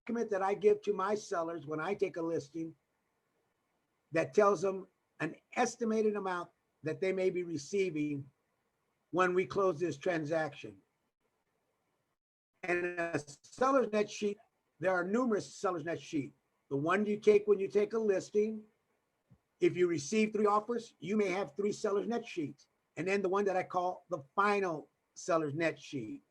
document that I give to my sellers when I take a listing that tells them an estimated amount that they may be receiving when we close this transaction. And a seller's net sheet, there are numerous seller's net sheet. The one you take when you take a listing, if you receive 3 offers, you may have 3 seller's net sheets. And then the one that I call the final seller's net sheet.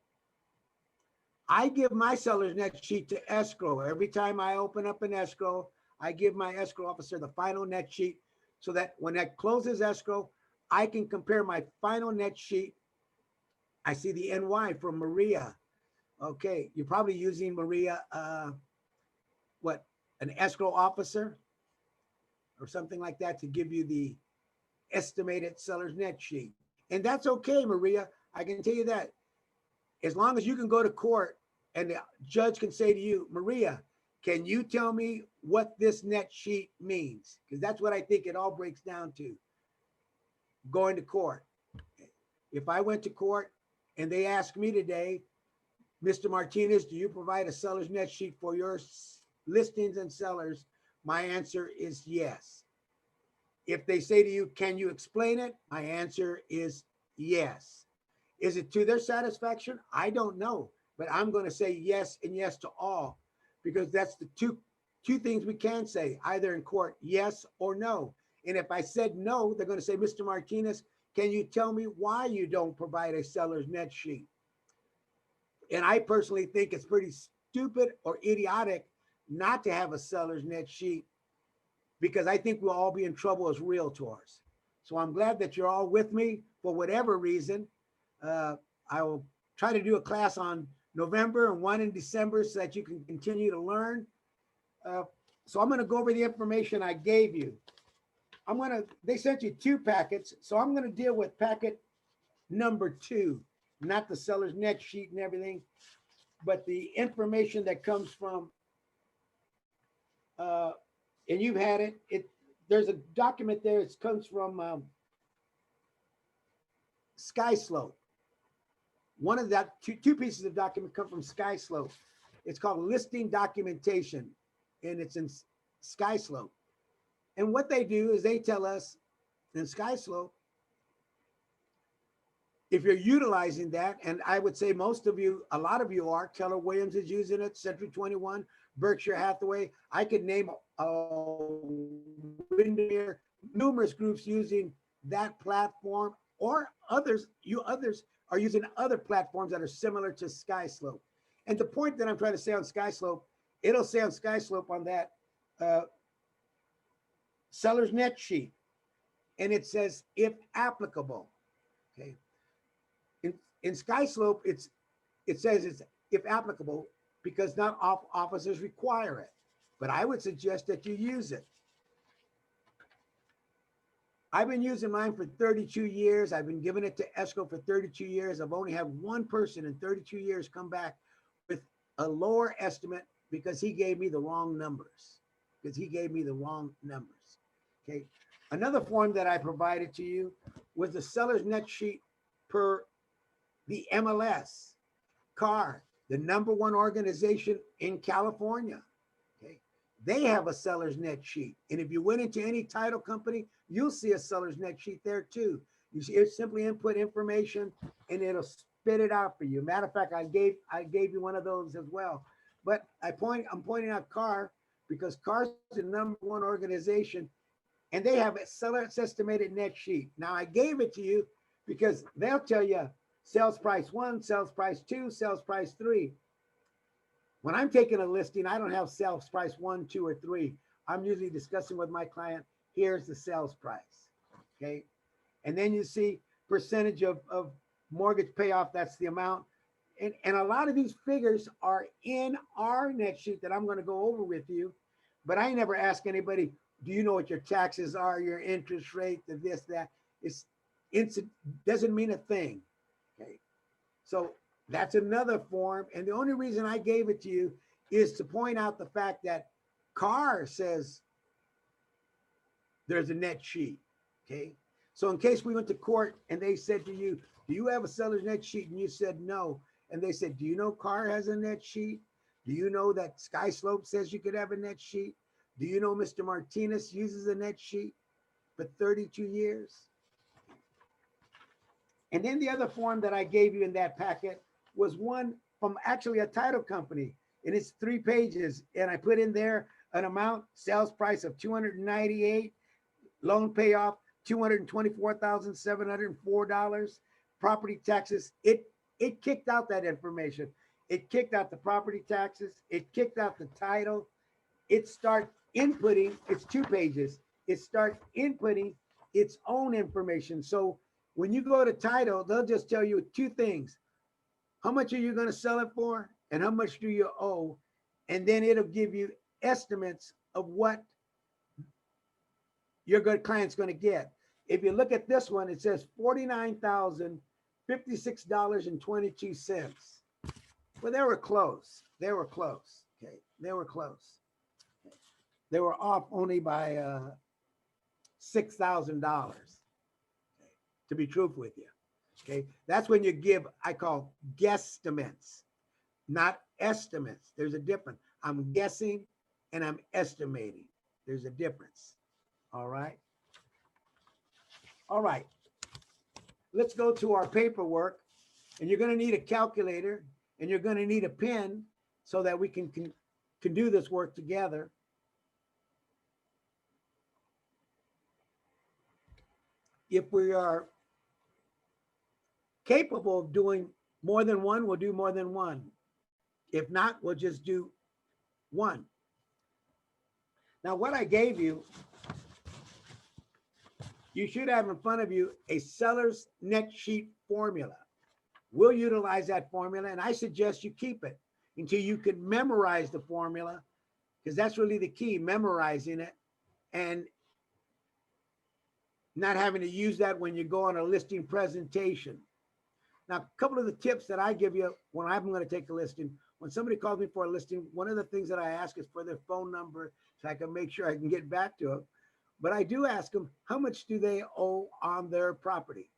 I give my seller's net sheet to escrow. Every time I open up an escrow, I give my escrow officer the final net sheet so that when that closes escrow, I can compare my final net sheet. I see the NY from Maria. Okay, you're probably using Maria, what, an escrow officer or something like that to give you the estimated seller's net sheet. And that's okay, Maria. I can tell you that. As long as you can go to court and the judge can say to you, Maria, can you tell me what this net sheet means? Because that's what I think it all breaks down to. Going to court. If I went to court and they asked me today, Mr. Martinez, do you provide a seller's net sheet for your listings and sellers? My answer is yes. If they say to you, can you explain it? My answer is yes. Is it to their satisfaction? I don't know, but I'm going to say yes and yes to all, because that's the two things we can say, either in court, yes or no. And if I said no, they're going to say, Mr. Martinez, can you tell me why you don't provide a seller's net sheet? And I personally think it's pretty stupid or idiotic not to have a seller's net sheet, because I think we'll all be in trouble as realtors. So I'm glad that you're all with me for whatever reason. I will try to do a class on November and one in December so that you can continue to learn. So I'm going to go over the information I gave you. They sent you 2 packets, so I'm going to deal with packet number 2, not the seller's net sheet and everything, but the information that comes from, and you've had it. There's a document there. It comes from SkySlope. One of that two pieces of document come from SkySlope. It's called listing documentation, and it's in SkySlope. And what they do is they tell us in SkySlope, if you're utilizing that, and I would say most of you, a lot of you are, Keller Williams is using it, Century 21, Berkshire Hathaway. I could name Windermere, numerous groups using that platform, or others, you others are using other platforms that are similar to SkySlope. And the point that I'm trying to say on SkySlope, it'll say on SkySlope on that seller's net sheet, and it says if applicable. Okay. In SkySlope, it says it's if applicable because not all officers require it. But I would suggest that you use it. I've been using mine for 32 years. I've been giving it to escrow for 32 years. I've only had one person in 32 years come back with a lower estimate because he gave me the wrong numbers. Okay. Another form that I provided to you was the seller's net sheet per the MLS, CAR, the #1 organization in California. Okay. They have a seller's net sheet. And if you went into any title company, you'll see a seller's net sheet there too. You see, it's simply input information and it'll spit it out for you. Matter of fact, I gave you one of those as well. But I'm pointing out CAR because CAR is the #1 organization and they have a seller's estimated net sheet. Now I gave it to you because they'll tell you sales price 1, sales price 2, sales price 3. When I'm taking a listing, I don't have sales price 1, 2, or 3. I'm usually discussing with my client, here's the sales price, okay? And then you see percentage of mortgage payoff, that's the amount. And a lot of these figures are in our net sheet that I'm gonna go over with you, but I never ask anybody, do you know what your taxes are, your interest rate, the this, that? It doesn't mean a thing, okay? So that's another form. And the only reason I gave it to you is to point out the fact that CAR says there's a net sheet, okay? So in case we went to court and they said to you, do you have a seller's net sheet? And you said no. And they said, do you know CAR has a net sheet? Do you know that Sky Slope says you could have a net sheet? Do you know Mr. Martinez uses a net sheet for 32 years? And then the other form that I gave you in that packet was one from actually a title company, and it's 3 pages. And I put in there an amount, sales price of 298, loan payoff $224,704, property taxes. It kicked out that information. It kicked out the property taxes. It kicked out the title. It starts inputting. It's 2 pages. It starts inputting its own information. So when you go to title, they'll just tell you 2 things. How much are you going to sell it for? And how much do you owe? And then it'll give you estimates of what your good client's going to get. If you look at this one, it says $49,056.22. Well, they were close. They were close. Okay. They were close. They were off only by $6,000, to be truthful with you. Okay. That's when you give, I call guesstimates, not estimates. There's a difference. I'm guessing and I'm estimating. There's a difference. All right. All right. Let's go to our paperwork, and you're going to need a calculator and you're going to need a pen so that we can do this work together. If we are capable of doing more than one, we'll do more than one. If not, we'll just do one. Now, what I gave you, you should have in front of you a seller's net sheet formula. We'll utilize that formula, and I suggest you keep it until you can memorize the formula, because that's really the key, memorizing it and not having to use that when you go on a listing presentation. Now, a couple of the tips that I give you when I'm going to take a listing, when somebody calls me for a listing, one of the things that I ask is for their phone number so I can make sure I can get back to them. But I do ask them, how much do they owe on their property?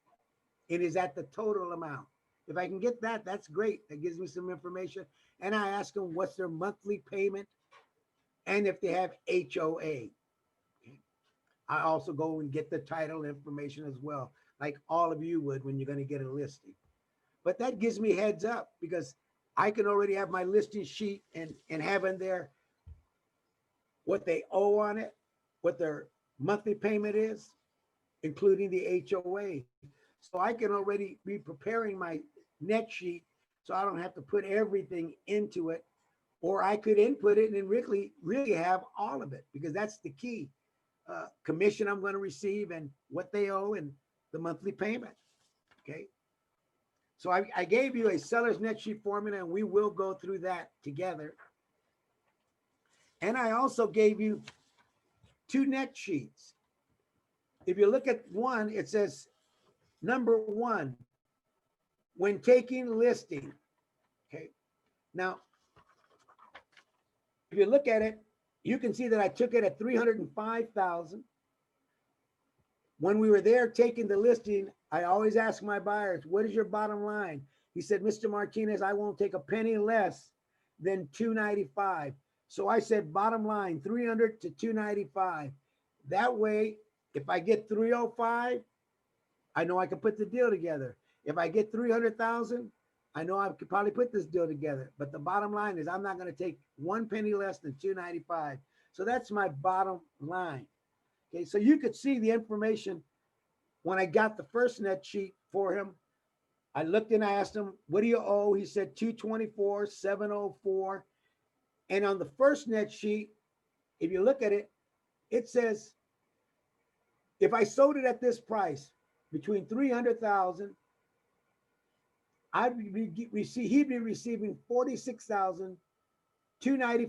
It is at the total amount. If I can get that, that's great. That gives me some information. And I ask them what's their monthly payment and if they have HOA. I also go and get the title information as well, like all of you would when you're going to get a listing. But that gives me heads up because I can already have my listing sheet and have in there what they owe on it, what their monthly payment is, including the HOA. So I can already be preparing my net sheet so I don't have to put everything into it, or I could input it and really have all of it, because that's the key. Commission I'm going to receive and what they owe and the monthly payment. Okay. So I gave you a seller's net sheet formula, and we will go through that together. And I also gave you 2 net sheets. If you look at one, it says number 1, when taking listing. Okay. Now, if you look at it, you can see that I took it at $305,000. When we were there taking the listing, I always ask my buyers, what is your bottom line? He said, Mr. Martinez, I won't take a penny less than $295. So I said, bottom line, $300 to $295. That way, if I get $305, I know I can put the deal together. If I get $300,000, I know I could probably put this deal together. But the bottom line is I'm not going to take 1 penny less than $295. So that's my bottom line. Okay, so you could see the information when I got the first net sheet for him. I looked and I asked him, what do you owe? He said $224,704. And on the first net sheet, if you look at it, it says, if I sold it at this price between $300,000, he'd be receiving $46,294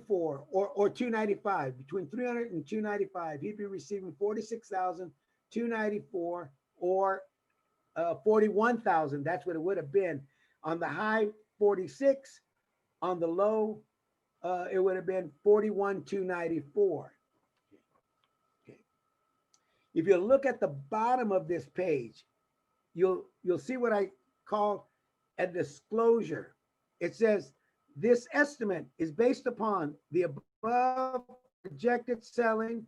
or $295, between $300 and $295. He'd be receiving $46,294 or $41,000. That's what it would have been. On the high, 46. On the low, it would have been $41,294. Okay. If you look at the bottom of this page, you'll see what I call a disclosure. It says This estimate is based upon the above projected selling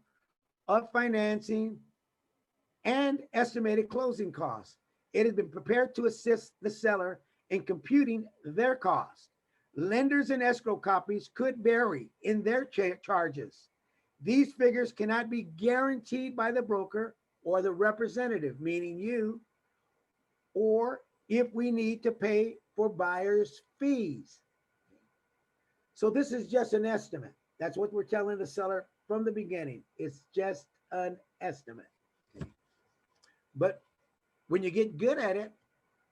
of financing and estimated closing costs. It has been prepared to assist the seller in computing their cost. Lenders and escrow copies could vary in their charges. These figures cannot be guaranteed by the broker or the representative, meaning you, or if we need to pay for buyer's fees. So this is just an estimate. That's what we're telling the seller from the beginning. It's just an estimate. But when you get good at it,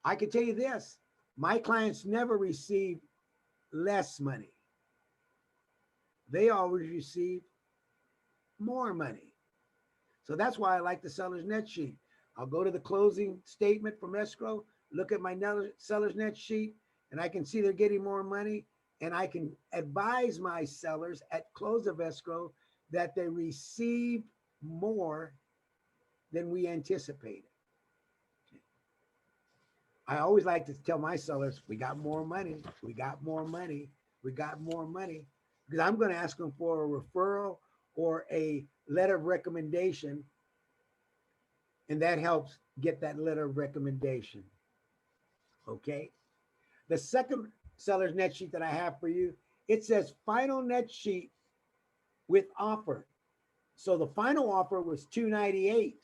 I can tell you this, my clients never receive less money. They always receive more money. So that's why I like the seller's net sheet. I'll go to the closing statement from escrow, look at my seller's net sheet, and I can see they're getting more money. And I can advise my sellers at close of escrow that they receive more than we anticipated. I always like to tell my sellers, we got more money, we got more money, we got more money, because I'm going to ask them for a referral or a letter of recommendation, and that helps get that letter of recommendation. Okay. The second seller's net sheet that I have for you, it says final net sheet with offer. So the final offer was $298.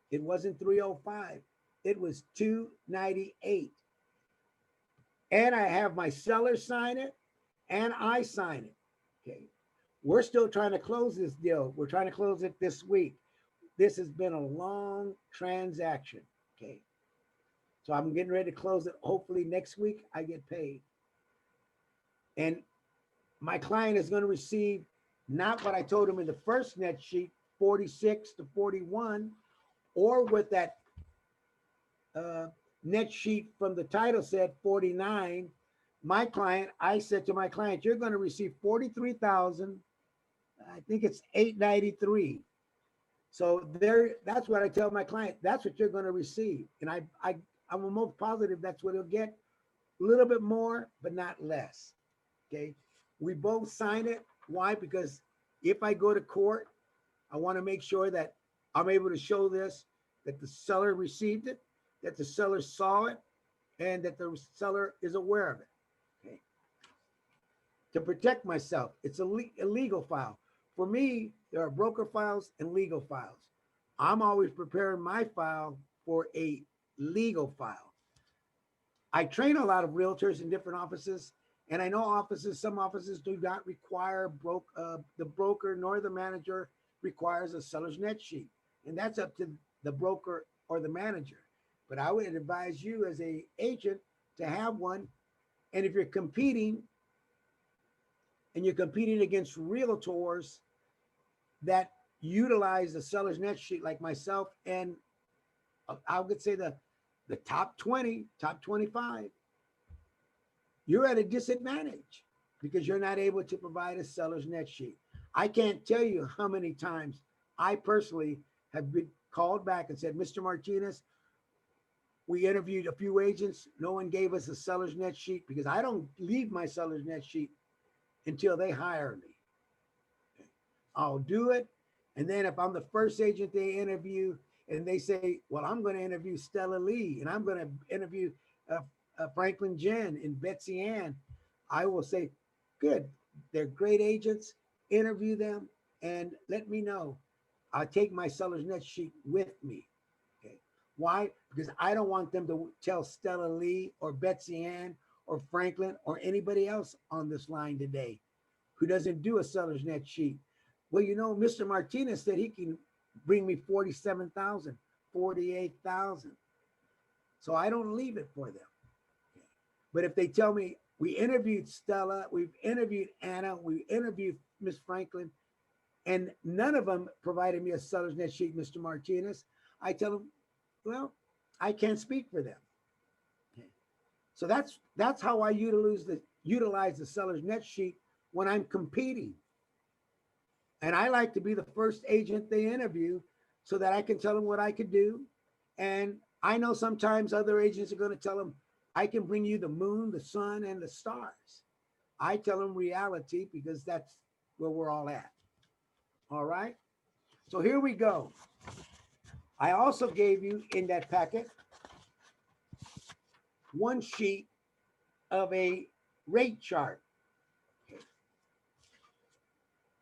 It wasn't $305. It was $298. And I have my seller sign it and I sign it. Okay. We're still trying to close this deal. We're trying to close it this week. This has been a long transaction. Okay. So I'm getting ready to close it. Hopefully next week I get paid. And my client is going to receive not what I told him in the first net sheet, 46 to 41, or what that net sheet from the title said, 49. I said to my client, you're going to receive 43,000. I think it's 893. So that's what I tell my client. That's what you're going to receive. And I'm almost positive that's what he'll get. A little bit more, but not less. Okay. We both sign it. Why? Because if I go to court, I want to make sure that I'm able to show this, that the seller received it, that the seller saw it, and that the seller is aware of it. Okay. To protect myself, it's a legal file. For me, there are broker files and legal files. I'm always preparing my file for a legal file. I train a lot of realtors in different offices, and I know some offices do not require the broker nor the manager requires a seller's net sheet. And that's up to the broker or the manager. But I would advise you as an agent to have one. And if you're competing against realtors that utilize the seller's net sheet like myself, and I would say the top 20, top 25, you're at a disadvantage because you're not able to provide a seller's net sheet. I can't tell you how many times I personally have been called back and said, Mr. Martinez, we interviewed a few agents. No one gave us a seller's net sheet because I don't leave my seller's net sheet until they hire me. I'll do it. And then if I'm the first agent they interview and they say, well, I'm going to interview Stella Lee and I'm going to interview Franklin Jen and Betsy Ann, I will say, good, they're great agents, interview them and let me know. I'll take my seller's net sheet with me. Okay. Why? Because I don't want them to tell Stella Lee or Betsy Ann or Franklin or anybody else on this line today who doesn't do a seller's net sheet. Well, you know, Mr. Martinez said he can bring me 47,000, 48,000. So I don't leave it for them. Okay. But if they tell me we interviewed Stella, we've interviewed Anna, we interviewed Miss Franklin, and none of them provided me a seller's net sheet, Mr. Martinez, I tell them, well, I can't speak for them. Okay. So that's how I utilize the seller's net sheet when I'm competing. And I like to be the first agent they interview so that I can tell them what I could do. And I know sometimes other agents are going to tell them, I can bring you the moon, the sun, and the stars. I tell them reality because that's where we're all at. All right. So here we go. I also gave you in that packet one sheet of a rate chart.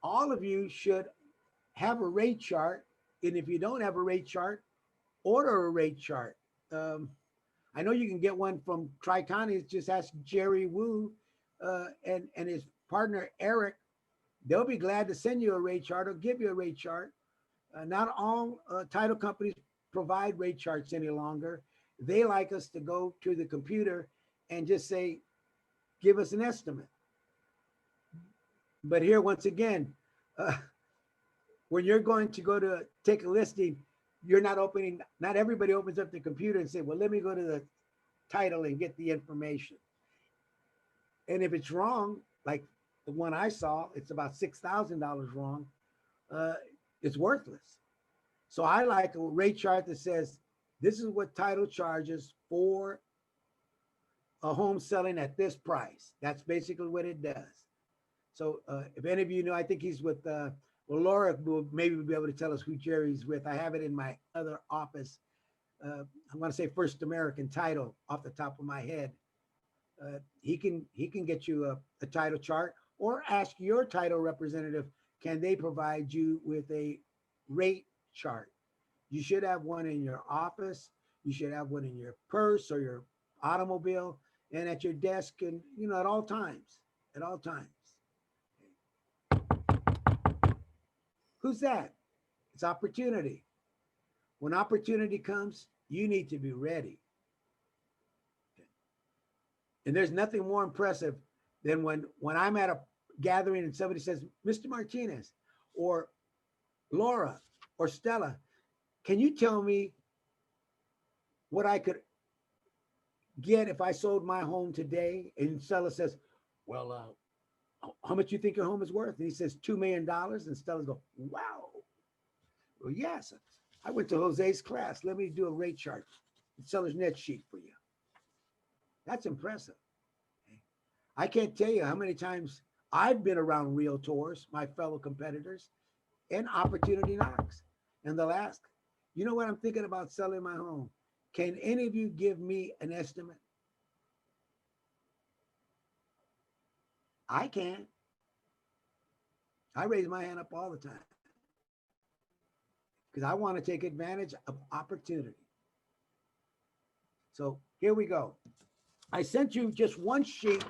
All of you should have a rate chart. And if you don't have a rate chart, order a rate chart. I know you can get one from Tri-County. Just ask Jerry Wu and his partner, Eric. They'll be glad to send you a rate chart or give you a rate chart. Not all title companies provide rate charts any longer. They like us to go to the computer and just say, give us an estimate. But here, once again, when you're going to go to take a listing, you're not opening, not everybody opens up the computer and say, well, let me go to the title and get the information. And if it's wrong, like the one I saw, it's about $6,000 wrong, it's worthless. So I like a rate chart that says, this is what title charges for a home selling at this price. That's basically what it does. So if any of you know, I think he's with, well, Laura will maybe be able to tell us who Jerry's with. I have it in my other office. I'm going to say First American Title off the top of my head. He can get you a title chart, or ask your title representative, can they provide you with a rate chart? You should have one in your office. You should have one in your purse or your automobile and at your desk, and at all times, at all times. Who's that? It's opportunity. When opportunity comes, you need to be ready. And there's nothing more impressive than when I'm at a gathering and somebody says, Mr. Martinez or Laura or Stella, can you tell me what I could get if I sold my home today? And Stella says, well, how much you think your home is worth? And he says, $2 million. And Stella goes, wow. Well, yes, I went to Jose's class. Let me do a rate chart, seller's net sheet for you. That's impressive. I can't tell you how many times I've been around realtors, my fellow competitors, and opportunity knocks. And they'll ask, you know what, I'm thinking about selling my home. Can any of you give me an estimate? I can. I raise my hand up all the time because I want to take advantage of opportunity. So here we go. I sent you just one sheet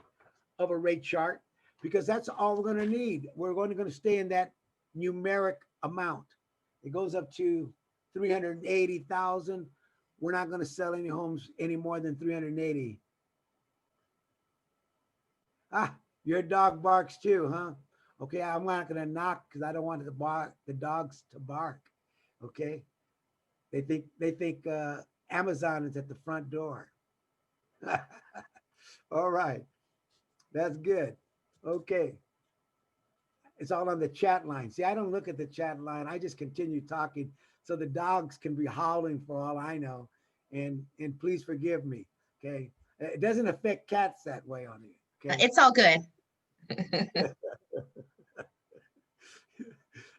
of a rate chart because that's all we're going to need. We're going to stay in that numeric amount. It goes up to 380,000. We're not going to sell any homes any more than 380. Your dog barks too, huh? Okay, I'm not going to knock because I don't want the dogs to bark. Okay, they think Amazon is at the front door. All right, that's good. Okay, it's all on the chat line. See, I don't look at the chat line. I just continue talking so the dogs can be howling for all I know. And please forgive me. Okay, it doesn't affect cats that way on you. Okay, it's all good.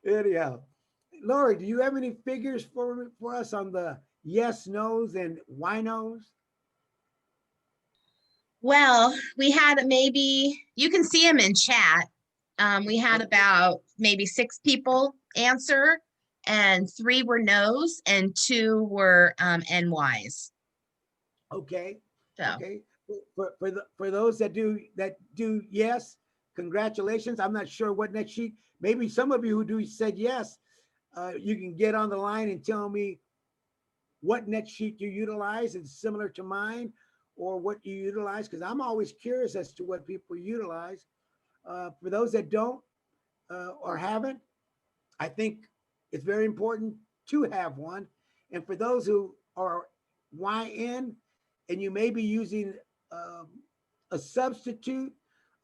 Anyhow, Lori, do you have any figures for us on the yes, no's, and why no's? Well, we had maybe, you can see them in chat. We had about maybe 6 people answer, and 3 were no's and 2 were NY's. Okay. So. Okay. For those that do yes, congratulations. I'm not sure what net sheet. Maybe some of you who said yes, you can get on the line and tell me what net sheet you utilize. It's similar to mine, or what you utilize, because I'm always curious as to what people utilize. For those that don't or haven't, I think it's very important to have one. And for those who are YN and you may be using a substitute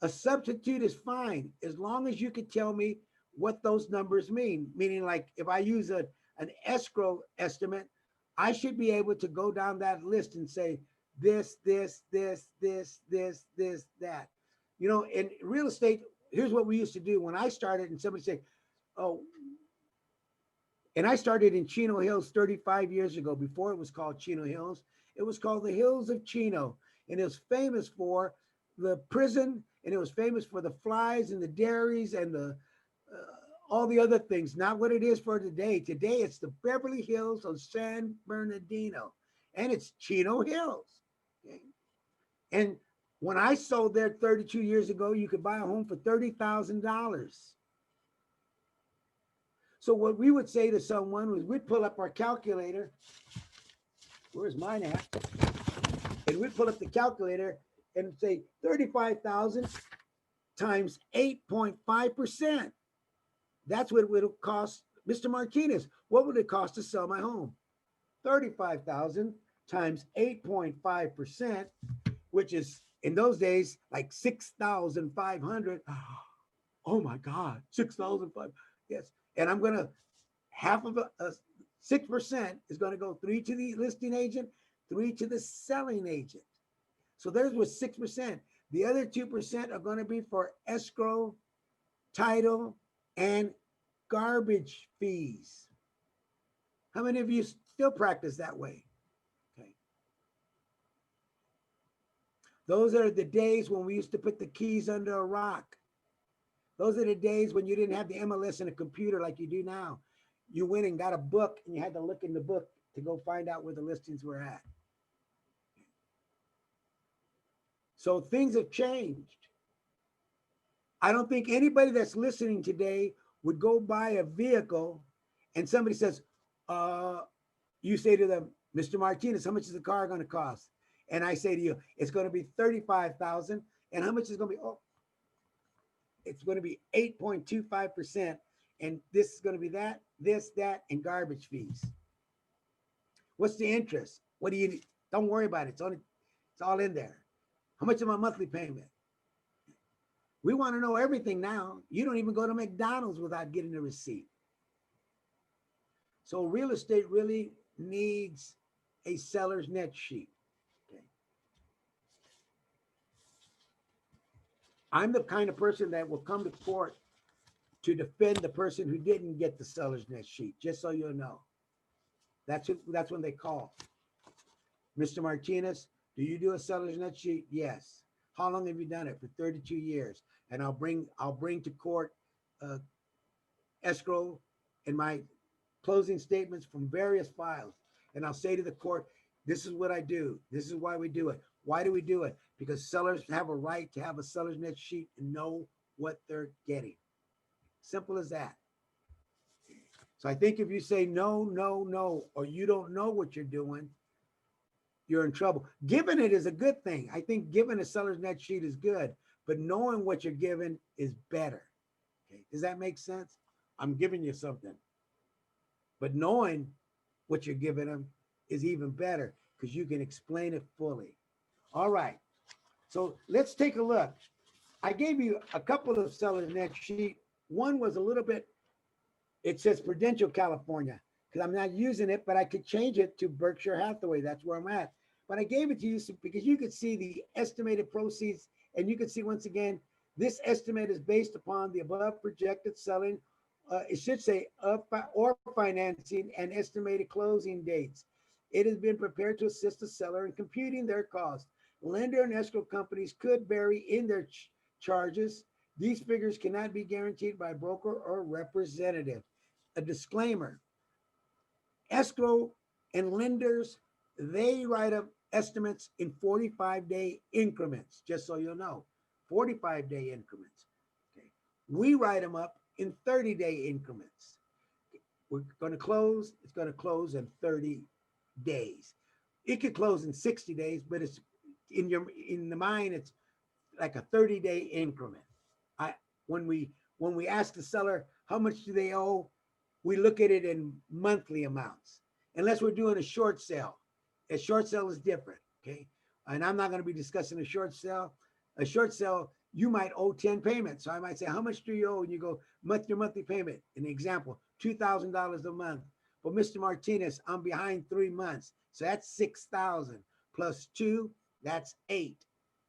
is fine as long as you can tell me what those numbers mean. Meaning, like if I use an escrow estimate, I should be able to go down that list and say this, that. You know, in real estate, here's what we used to do when I started, and somebody said, oh, and I started in Chino Hills 35 years ago. Before it was called Chino Hills, it was called the Hills of Chino. And it was famous for the prison, and it was famous for the flies and the dairies and the all the other things. Not what it is for today. Today, it's the Beverly Hills of San Bernardino, and it's Chino Hills. Okay? And when I sold there 32 years ago, you could buy a home for $30,000. So what we would say to someone was we'd pull up our calculator. Where's mine at? And we'd pull up the calculator and say 35,000 times 8.5%. That's what it would cost Mr. Martinez. What would it cost to sell my home? 35,000 times 8.5%, which is in those days like 6,500. Oh my God, 6,500. Yes. And I'm going to, half of 6% is going to go 3 to the listing agent, 3 to the selling agent. So there's with 6%. The other 2% are going to be for escrow, title, and garbage fees. How many of you still practice that way? Okay. Those are the days when we used to put the keys under a rock. Those are the days when you didn't have the MLS and a computer like you do now. You went and got a book and you had to look in the book to go find out where the listings were at. So things have changed. I don't think anybody that's listening today would go buy a vehicle and somebody says, you say to them, Mr. Martinez, how much is the car going to cost? And I say to you, it's going to be 35,000. And how much is it going to be? Oh, it's going to be 8.25%. And this is going to be that, this, that, and garbage fees. What's the interest? What do you, don't worry about it. It's all in there. How much is my monthly payment? We want to know everything now. You don't even go to McDonald's without getting a receipt. So real estate really needs a seller's net sheet. Okay. I'm the kind of person that will come to court to defend the person who didn't get the seller's net sheet, just so you know. That's when they call. Mr. Martinez, do you do a seller's net sheet? Yes. How long have you done it? For 32 years. And I'll bring to court escrow and my closing statements from various files. And I'll say to the court, this is what I do. This is why we do it. Why do we do it? Because sellers have a right to have a seller's net sheet and know what they're getting. Simple as that. So I think if you say no, no, no, or you don't know what you're doing, you're in trouble. Giving it is a good thing. I think giving a seller's net sheet is good, but knowing what you're giving is better. Okay. Does that make sense? I'm giving you something, but knowing what you're giving them is even better because you can explain it fully. All right. So let's take a look. I gave you a couple of seller's net sheet. One was a little bit, it says Prudential, California, because I'm not using it, but I could change it to Berkshire Hathaway. That's where I'm at. But I gave it to you because you could see the estimated proceeds, and you could see once again, this estimate is based upon the above projected selling, it should say or financing and estimated closing dates. It has been prepared to assist the seller in computing their costs. Lender and escrow companies could vary in their charges. These figures cannot be guaranteed by broker or representative. A disclaimer, escrow and lenders, they write up estimates in 45-day increments, just so you know, 45-day increments. Okay. We write them up in 30-day increments. We're going to close, it's going to close in 30 days. It could close in 60 days, but it's in the mind, it's like a 30-day increment. When we ask the seller how much do they owe, we look at it in monthly amounts, unless we're doing a short sale. A short sale is different, okay? And I'm not going to be discussing a short sale. A short sale, you might owe 10 payments. So I might say, how much do you owe? And you go, your monthly payment. An example, $2,000 a month. Well, Mr. Martinez, I'm behind 3 months. So that's 6,000 plus 2, that's 8.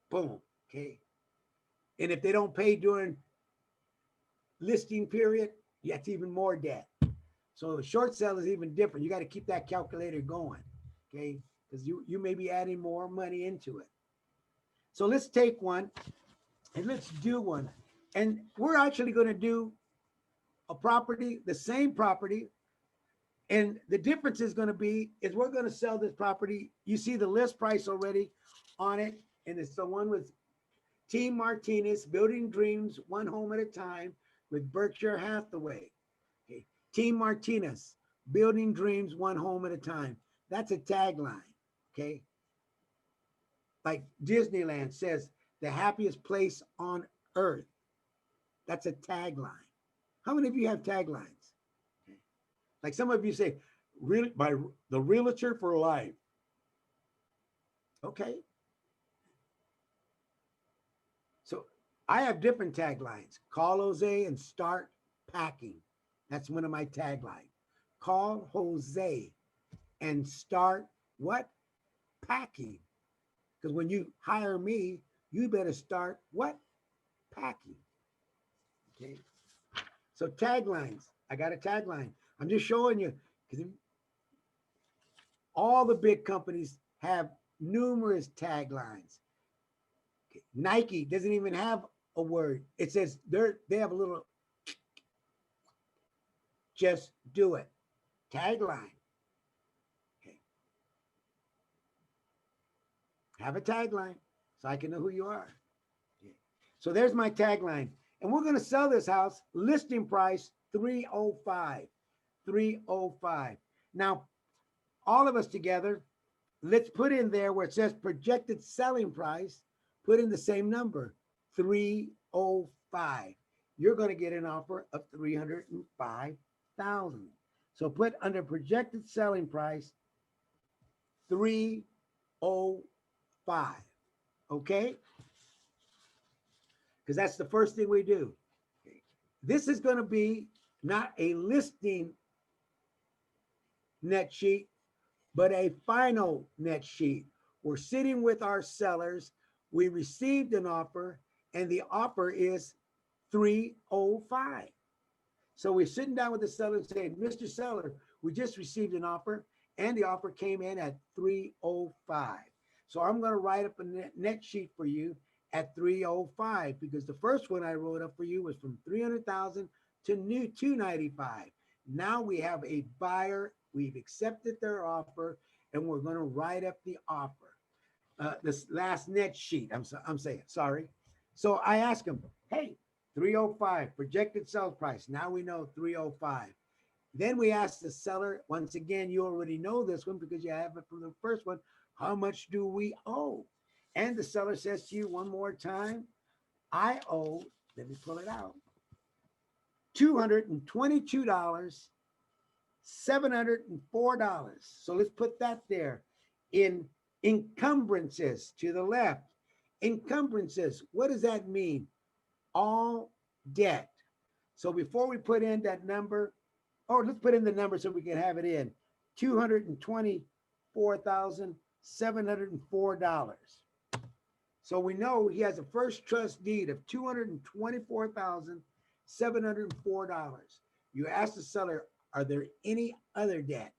Boom, okay? And if they don't pay during listing period, that's even more debt. So the short sale is even different. You got to keep that calculator going, okay? Because you may be adding more money into it. So let's take one and let's do one. And we're actually going to do a property, the same property. And the difference is going to be, is we're going to sell this property. You see the list price already on it. And it's the one with Team Martinez, Building Dreams, One Home at a Time with Berkshire Hathaway. Okay. Team Martinez, Building Dreams, One Home at a Time. That's a tagline. Okay. Like Disneyland says, the happiest place on earth. That's a tagline. How many of you have taglines? Okay. Like some of you say, really, by the realtor for life. Okay. So I have different taglines. Call Jose and start packing. That's one of my taglines. Call Jose and start what? Packing. Because when you hire me, you better start what? Packing. Okay. So taglines. I got a tagline. I'm just showing you because all the big companies have numerous taglines. Okay. Nike doesn't even have a word. It says they have a little just do it. Tagline. Okay. Have a tagline so I can know who you are. Okay. So there's my tagline. And we're going to sell this house, listing price $305. $305. Now, all of us together, let's put in there where it says projected selling price, put in the same number, 305. You're going to get an offer of 305,000. So put under projected selling price 305. Okay? Because that's the first thing we do. This is going to be not a listing net sheet, but a final net sheet. We're sitting with our sellers. We received an offer, and the offer is 305. So we're sitting down with the seller and saying, Mr. Seller, we just received an offer, and the offer came in at 305. So I'm going to write up a net sheet for you at 305 because the first one I wrote up for you was from 300,000 to new 295. Now we have a buyer. We've accepted their offer, and we're going to write up the offer. This last net sheet, I'm saying, sorry. So I asked him, hey, 305 projected sales price. Now we know 305. Then we asked the seller, once again, you already know this one because you have it from the first one. How much do we owe? And the seller says to you one more time, I owe, let me pull it out, $222, $704. So let's put that there in encumbrances to the left. Encumbrances, what does that mean? All debt. So before we put in that number, or let's put in the number so we can have it in, $224,704. So we know he has a first trust deed of $224,704. You ask the seller, are there any other debt?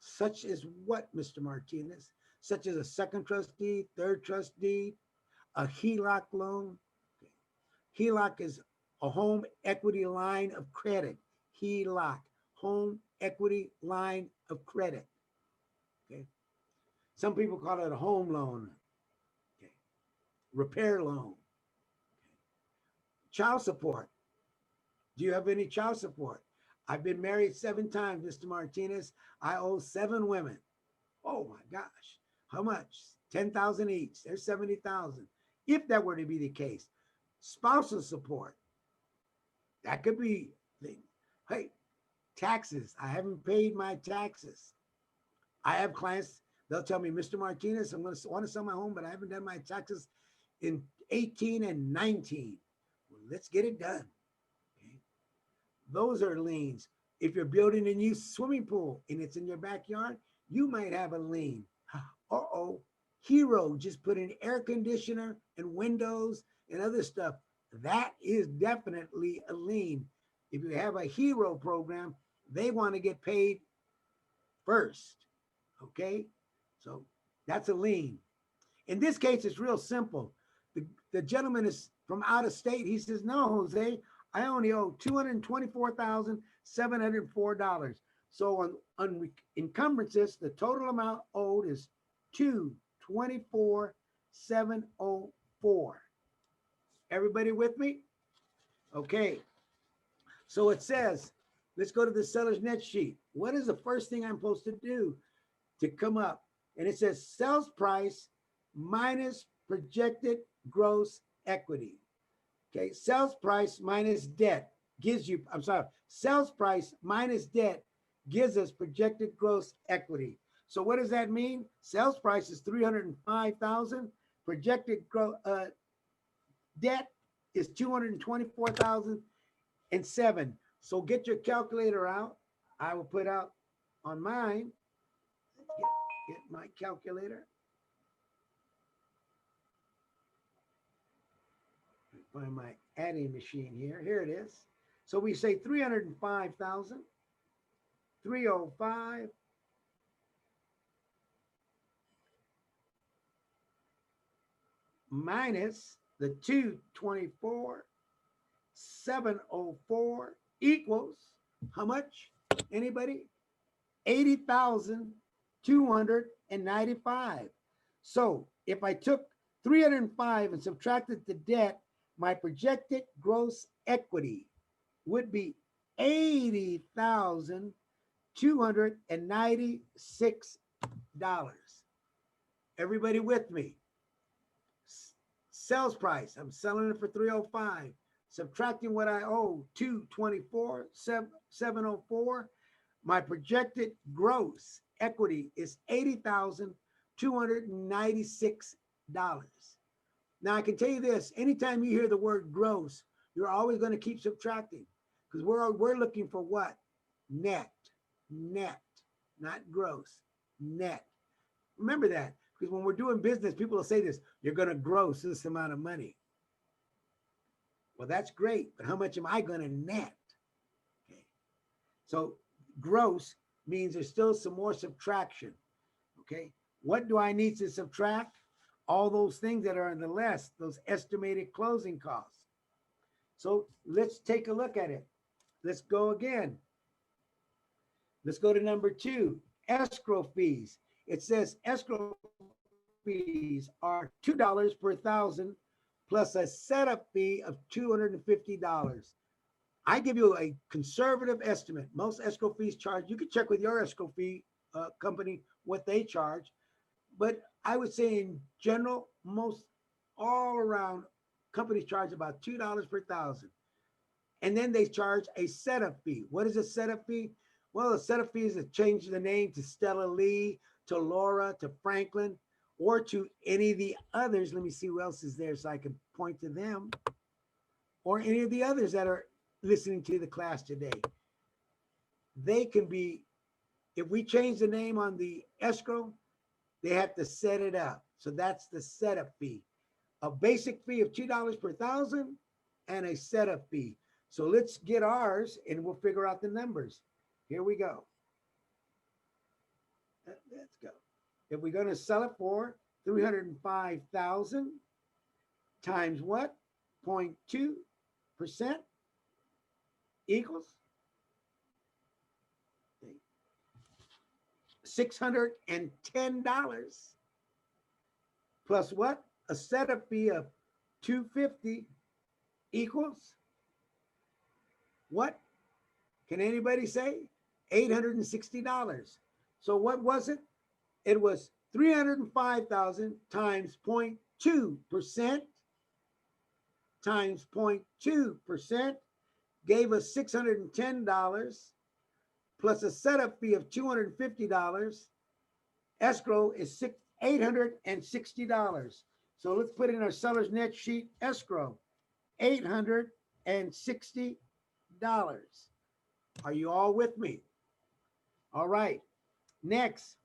Such as what, Mr. Martinez? Such as a second trust deed, third trust deed, a HELOC loan. HELOC is a home equity line of credit. HELOC, home equity line of credit. Okay. Some people call it a home loan. Okay. Repair loan. Okay. Child support. Do you have any child support? I've been married 7 times, Mr. Martinez. I owe 7 women. Oh my gosh. How much? 10,000 each. There's 70,000. If that were to be the case. Spousal support. That could be, hey, taxes. I haven't paid my taxes. I have clients, they'll tell me, Mr. Martinez, I'm going to want to sell my home, but I haven't done my taxes in 18 and 19. Well, let's get it done. Okay. Those are liens. If you're building a new swimming pool and it's in your backyard, you might have a lien. Uh-oh, Hero just put in air conditioner and windows and other stuff. That is definitely a lien. If you have a Hero program, they want to get paid first. Okay, so that's a lien. In this case, it's real simple. The gentleman is from out of state. He says, no, Jose, I only owe $224,704. So on encumbrances, the total amount owed is $224,704. Everybody with me? Okay. So it says, let's go to the seller's net sheet. What is the first thing I'm supposed to do to come up? And it says sales price minus projected gross equity. Okay, sales price minus debt gives you, sales price minus debt gives us projected gross equity. So what does that mean? Sales price is 305,000, projected debt is 224,007. So get your calculator out. I will put out on mine. Get my calculator. Find my adding machine here. Here it is. So we say 305,000, 305 minus the 224,704 equals how much? Anybody? 80,295. So if I took 305 and subtracted the debt, my projected gross equity would be $80,296. Everybody with me? Sales price, I'm selling it for 305. Subtracting what I owe, 224,704. My projected gross equity is $80,296. Now I can tell you this, anytime you hear the word gross, you're always going to keep subtracting because we're looking for what? Net, not gross, net. Remember that, because when we're doing business, people will say this, you're going to gross this amount of money. Well, that's great, but how much am I going to net? Okay. So gross means there's still some more subtraction. Okay. What do I need to subtract? All those things that are in the less, those estimated closing costs. So let's take a look at it. Let's go again. Let's go to number 2, escrow fees. It says escrow fees are $2 per thousand plus a setup fee of $250. I give you a conservative estimate. Most escrow fees charge, you can check with your escrow fee company what they charge, but I would say in general, most all around companies charge about $2 per thousand. And then they charge a setup fee. What is a setup fee? Well, a setup fee is to change the name to Stella Lee, to Laura, to Franklin, or to any of the others. Let me see who else is there so I can point to them. Or any of the others that are listening to the class today. They can be, if we change the name on the escrow, they have to set it up. So that's the setup fee. A basic fee of $2 per thousand and a setup fee. So let's get ours and we'll figure out the numbers. Here we go. Let's go. If we're going to sell it for 305,000 times what? 0.2% equals $610 plus what? A setup fee of $250 equals what? Can anybody say? $860. So what was it? It was 305,000 times 0.2% times 0.2% gave us $610 plus a setup fee of $250. Escrow is $860. So let's put in our seller's net sheet escrow, $860. Are you all with me? All right. Next,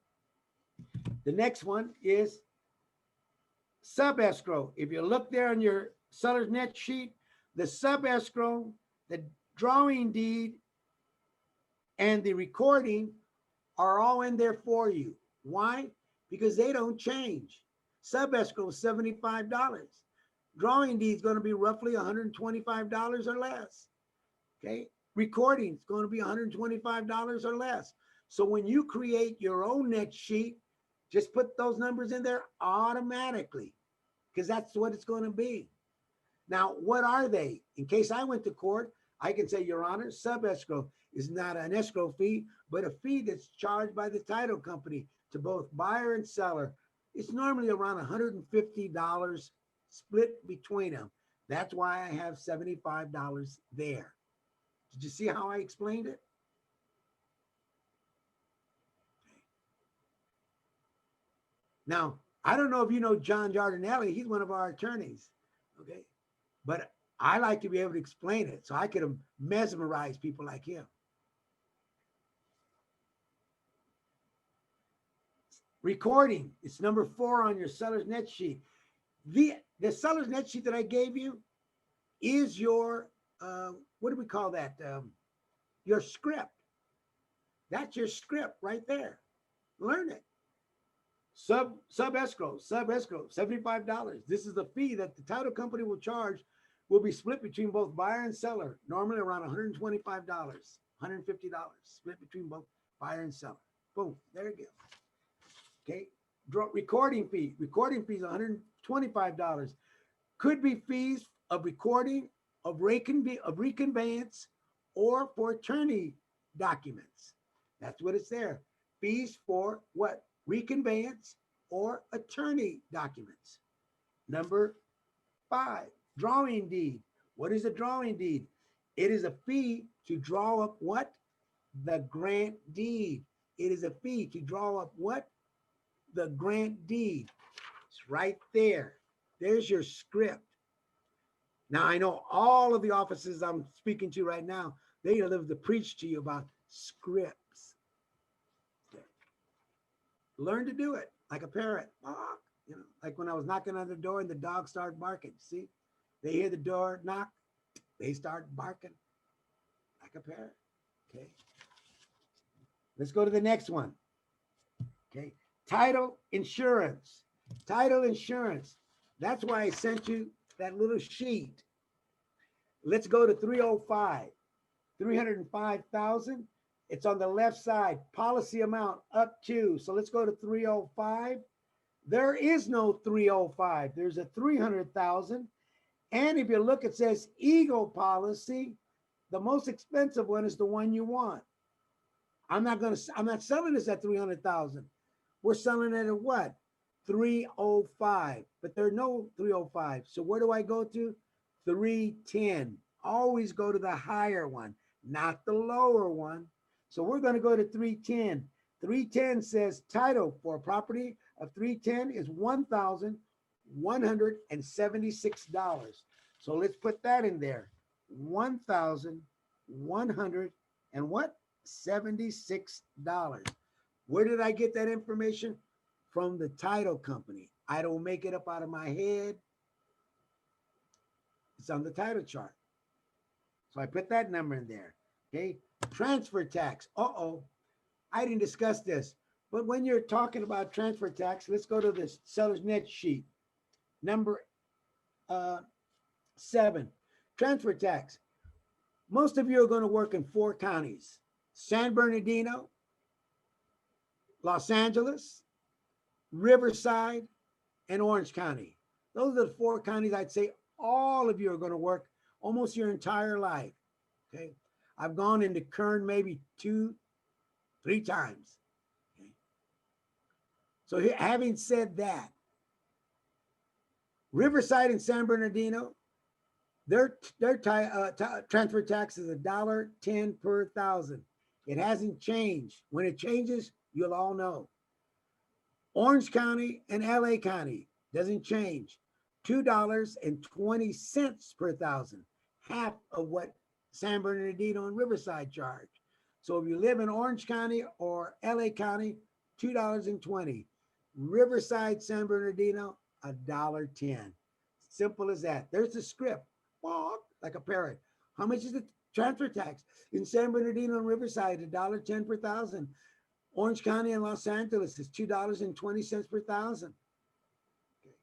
the next one is Sub-escrow, if you look there on your seller's net sheet, the sub-escrow, the drawing deed, and the recording are all in there for you. Why? Because they don't change. Sub-escrow is $75. Drawing deed is going to be roughly $125 or less. Okay. Recording is going to be $125 or less. So when you create your own net sheet, just put those numbers in there automatically, because that's what it's going to be. Now, what are they? In case I went to court, I can say, Your Honor, sub-escrow is not an escrow fee, but a fee that's charged by the title company to both buyer and seller. It's normally around $150 split between them. That's why I have $75 there. Did you see how I explained it? Now, I don't know if you know John Giardinelli. He's one of our attorneys, okay? But I like to be able to explain it so I could mesmerize people like him. Recording, it's number 4 on your seller's net sheet. The seller's net sheet that I gave you is your, what do we call that? Your script. That's your script right there. Learn it. Sub-escrow, $75. This is the fee that the title company will charge, will be split between both buyer and seller, normally around $125, $150, split between both buyer and seller. Boom, there you go. Okay, recording fee is $125. Could be fees of recording, of reconveyance, or for attorney documents. That's what it's there. Fees for what? Reconveyance or attorney documents. Number 5, drawing deed. What is a drawing deed? It is a fee to draw up what? The grant deed. It is a fee to draw up what? The grant deed. It's right there. There's your script. Now, I know all of the offices I'm speaking to right now, they live to preach to you about scripts. Learn to do it like a parrot. You know, like when I was knocking on the door and the dog started barking. See, they hear the door knock, they start barking like a parrot. Okay. Let's go to the next one. Okay. Title insurance. Title insurance. That's why I sent you that little sheet. Let's go to 305. 305,000. It's on the left side, policy amount up to. So let's go to 305. There is no 305. There's a 300,000. And if you look, it says Eagle policy. The most expensive one is the one you want. I'm not selling this at 300,000. We're selling it at what? 305. But there's no 305. So where do I go to? 310. Always go to the higher one, not the lower one. So we're going to go to 310. 310 says title for a property of 310 is $1,176. So let's put that in there. $1,100 and what? $76. Where did I get that information? From the title company. I don't make it up out of my head. It's on the title chart. So I put that number in there. Okay. Transfer tax. I didn't discuss this, but when you're talking about transfer tax, let's go to this seller's net sheet. Number 7, transfer tax. Most of you are going to work in 4 counties: San Bernardino, Los Angeles, Riverside, and Orange County. Those are the 4 counties I'd say all of you are going to work almost your entire life. Okay. I've gone into Kern maybe 2-3 times. Okay. So having said that, Riverside and San Bernardino, their transfer tax is $1.10 per thousand. It hasn't changed. When it changes, you'll all know. Orange County and LA County doesn't change. $2.20 per thousand, half of what San Bernardino and Riverside charge. So if you live in Orange County or LA County, $2.20. Riverside, San Bernardino, $1.10. Simple as that. There's the script. Walk like a parrot. How much is the transfer tax? In San Bernardino and Riverside, $1.10 per thousand. Orange County and Los Angeles is $2.20 per thousand. Okay.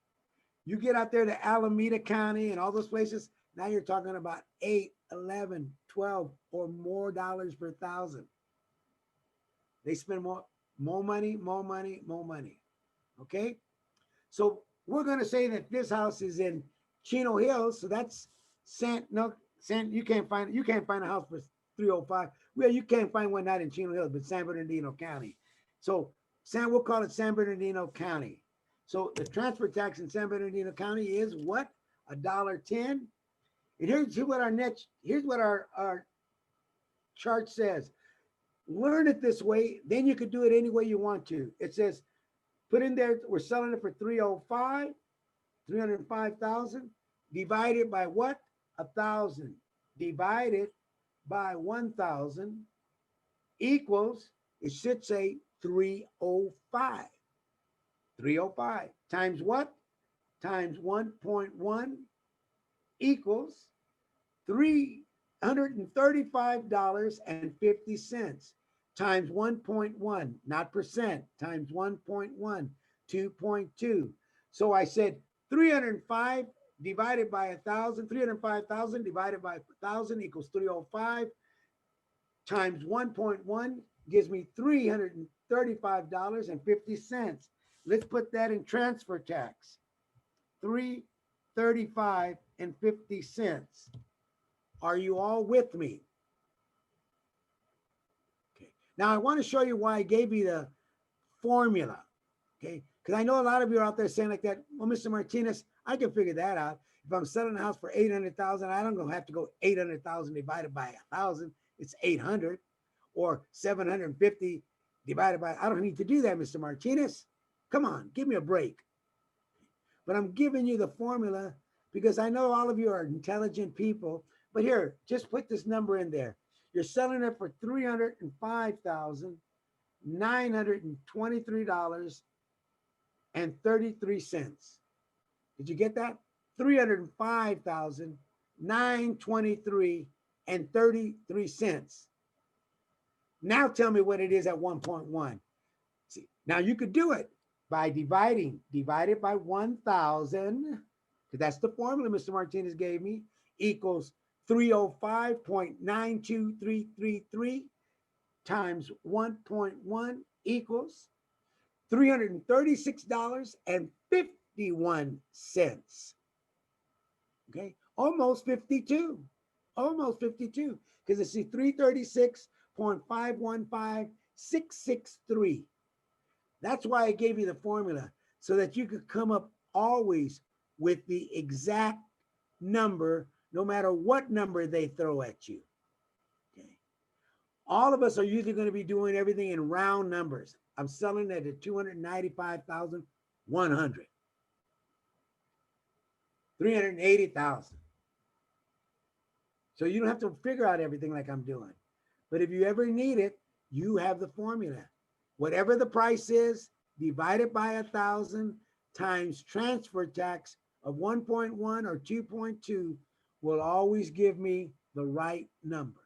You get out there to Alameda County and all those places, now you're talking about 8, 11, 12 or more dollars per thousand. They spend more money. Okay. So we're going to say that this house is in Chino Hills. So that's you can't find a house for 305. Well, you can't find one not in Chino Hills, but San Bernardino County. So we'll call it San Bernardino County. So the transfer tax in San Bernardino County is what? $1.10. And here's what our chart says. Learn it this way, then you could do it any way you want to. It says, put in there, we're selling it for 305,000, divided by what? 1,000, divided by 1,000 equals, it should say 305. 305 times what? Times 1.1 equals $335.50 times 1.1, not percent, times 1.1, 2.2. So I said 305 divided by 1,000, 305,000 divided by 1,000 equals 305 times 1.1 gives me $335.50. Let's put that in transfer tax. $335.50. Are you all with me? Okay. Now I want to show you why I gave you the formula. Okay. Because I know a lot of you are out there saying like that, well, Mr. Martinez, I can figure that out. If I'm selling a house for 800,000, I don't have to go 800,000 divided by 1,000. It's 800, or 750 divided by, I don't need to do that, Mr. Martinez. Come on, give me a break. But I'm giving you the formula because I know all of you are intelligent people. But here, just put this number in there. You're selling it for $305,923.33. Did you get that? $305,923.33. Now tell me what it is at 1.1. See, now you could do it by divided by 1,000, because that's the formula Mr. Martinez gave me, equals 305.92333 times 1.1 equals $336.51. Okay, almost 52, because it's 336.515663. That's why I gave you the formula, so that you could come up always with the exact number, no matter what number they throw at you. Okay. All of us are usually going to be doing everything in round numbers. I'm selling it at 295,100. 380,000. So you don't have to figure out everything like I'm doing. But if you ever need it, you have the formula. Whatever the price is, divided by 1,000 times transfer tax of 1.1 or 2.2 will always give me the right number.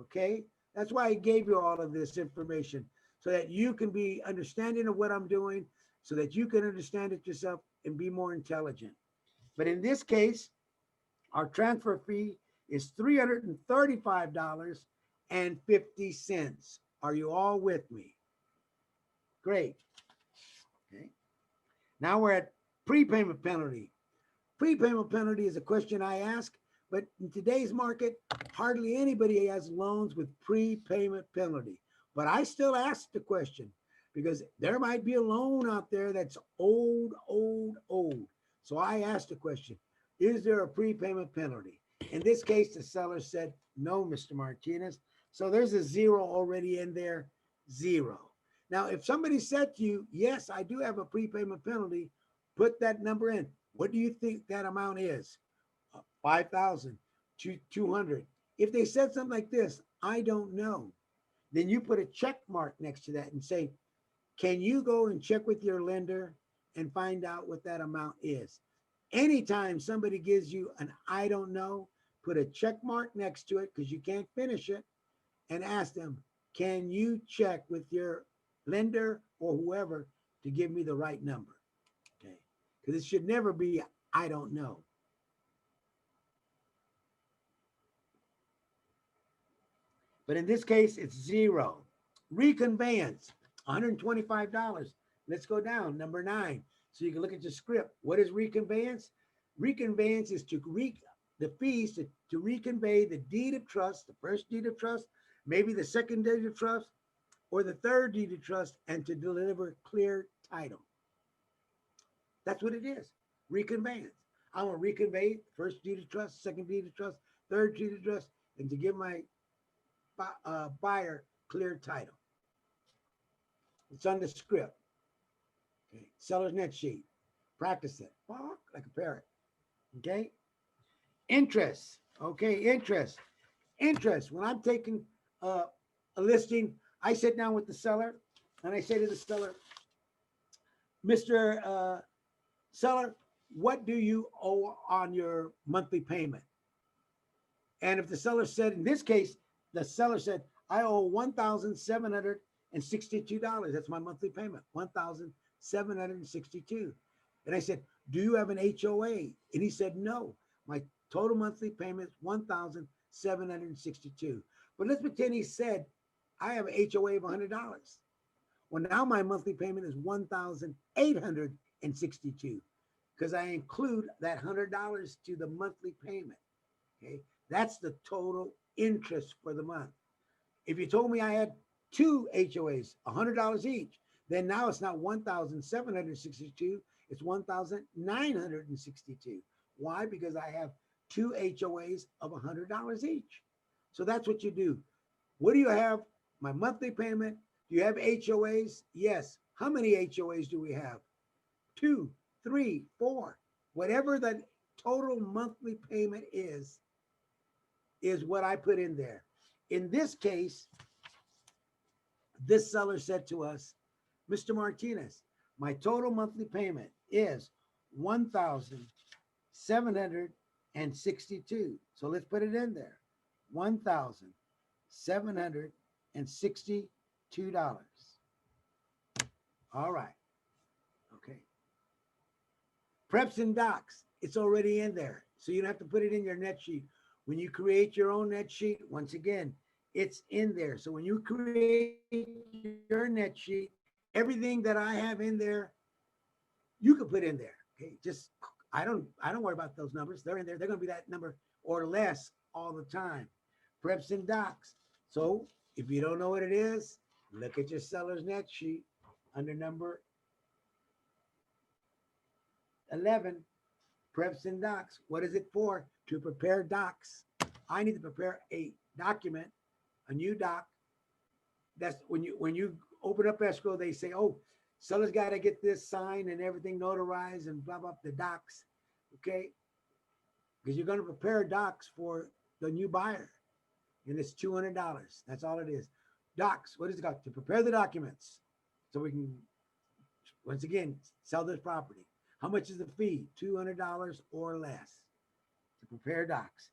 Okay? That's why I gave you all of this information, so that you can be understanding of what I'm doing, so that you can understand it yourself and be more intelligent. But in this case, our transfer fee is $335.50. Are you all with me? Great. Okay. Now we're at prepayment penalty. Prepayment penalty is a question I ask, but in today's market, hardly anybody has loans with prepayment penalty. But I still ask the question, because there might be a loan out there that's old. So I asked the question, is there a prepayment penalty? In this case, the seller said, no, Mr. Martinez. So there's a zero already in there, zero. Now, if somebody said to you, yes, I do have a prepayment penalty, put that number in. What do you think that amount is? 5,000, 200. If they said something like this, I don't know, then you put a check mark next to that and say, can you go and check with your lender and find out what that amount is. Anytime somebody gives you an I don't know, put a check mark next to it because you can't finish it, and ask them, can you check with your lender or whoever to give me the right number? Okay, because it should never be I don't know. But in this case, it's zero. Reconveyance, $125. Let's go down, number 9. So you can look at your script. What is reconveyance? Reconveyance is the fees to reconvey the deed of trust, the first deed of trust, maybe the second deed of trust, or the third deed of trust, and to deliver clear title. That's what it is, reconveyance. I want to reconvey first deed of trust, second deed of trust, third deed of trust, and to give my buyer clear title. It's on the script. Okay, seller's net sheet. Practice it. Like a parrot. Okay. Interest. Okay, interest. Interest. When I'm taking a listing, I sit down with the seller and I say to the seller, Mr. Seller, what do you owe on your monthly payment? And if the seller said, in this case, the seller said, I owe $1,762. That's my monthly payment, $1,762. And I said, do you have an HOA? And he said, no, my total monthly payment is $1,762. But let's pretend he said, I have an HOA of $100. Well, now my monthly payment is $1,862 because I include that $100 to the monthly payment. Okay, that's the total interest for the month. If you told me I had 2 HOAs, $100 each, then now it's not $1,762, it's $1,962. Why? Because I have 2 HOAs of $100 each. So that's what you do. What do you have? My monthly payment. Do you have HOAs? Yes. How many HOAs do we have? 2, 3, 4. Whatever the total monthly payment is what I put in there. In this case, this seller said to us, Mr. Martinez, my total monthly payment is $1,762. So let's put it in there. $1,762. All right. Okay. Preps and docs, it's already in there. So you don't have to put it in your net sheet. When you create your own net sheet, once again, it's in there. So when you create your net sheet, everything that I have in there, you can put in there. Okay, just I don't worry about those numbers. They're in there. They're going to be that number or less all the time. Preps and docs. So if you don't know what it is, look at your seller's net sheet under number 11. Preps and docs. What is it for? To prepare docs. I need to prepare a document, a new doc. That's when you open up escrow, they say, oh, seller's got to get this signed and everything notarized and blah, blah, the docs. Okay. Because you're going to prepare docs for the new buyer. And it's $200. That's all it is. Docs. What is it called? To prepare the documents. So we can, once again, sell this property. How much is the fee? $200 or less to prepare docs.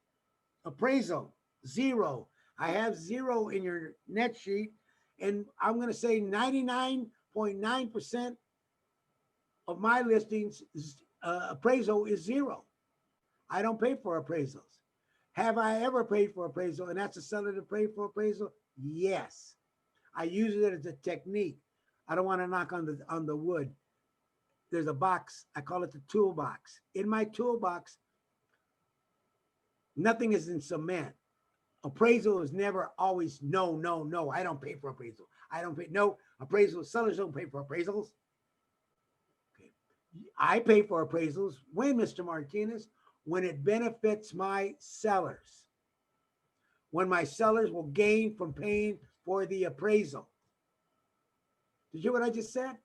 Appraisal, 0. I have 0 in your net sheet, and I'm going to say 99.9% of my listings appraisal is 0. I don't pay for appraisals. Have I ever paid for appraisal and asked the seller to pay for appraisal? Yes. I use it as a technique. I don't want to knock on the wood. There's a box, I call it the toolbox. In my toolbox, nothing is in cement. Appraisal is never always no. I don't pay for appraisal. I don't pay, no, appraisal, sellers don't pay for appraisals. Okay. I pay for appraisals. When, Mr. Martinez? When it benefits my sellers. When my sellers will gain from paying for the appraisal. Did you hear what I just said?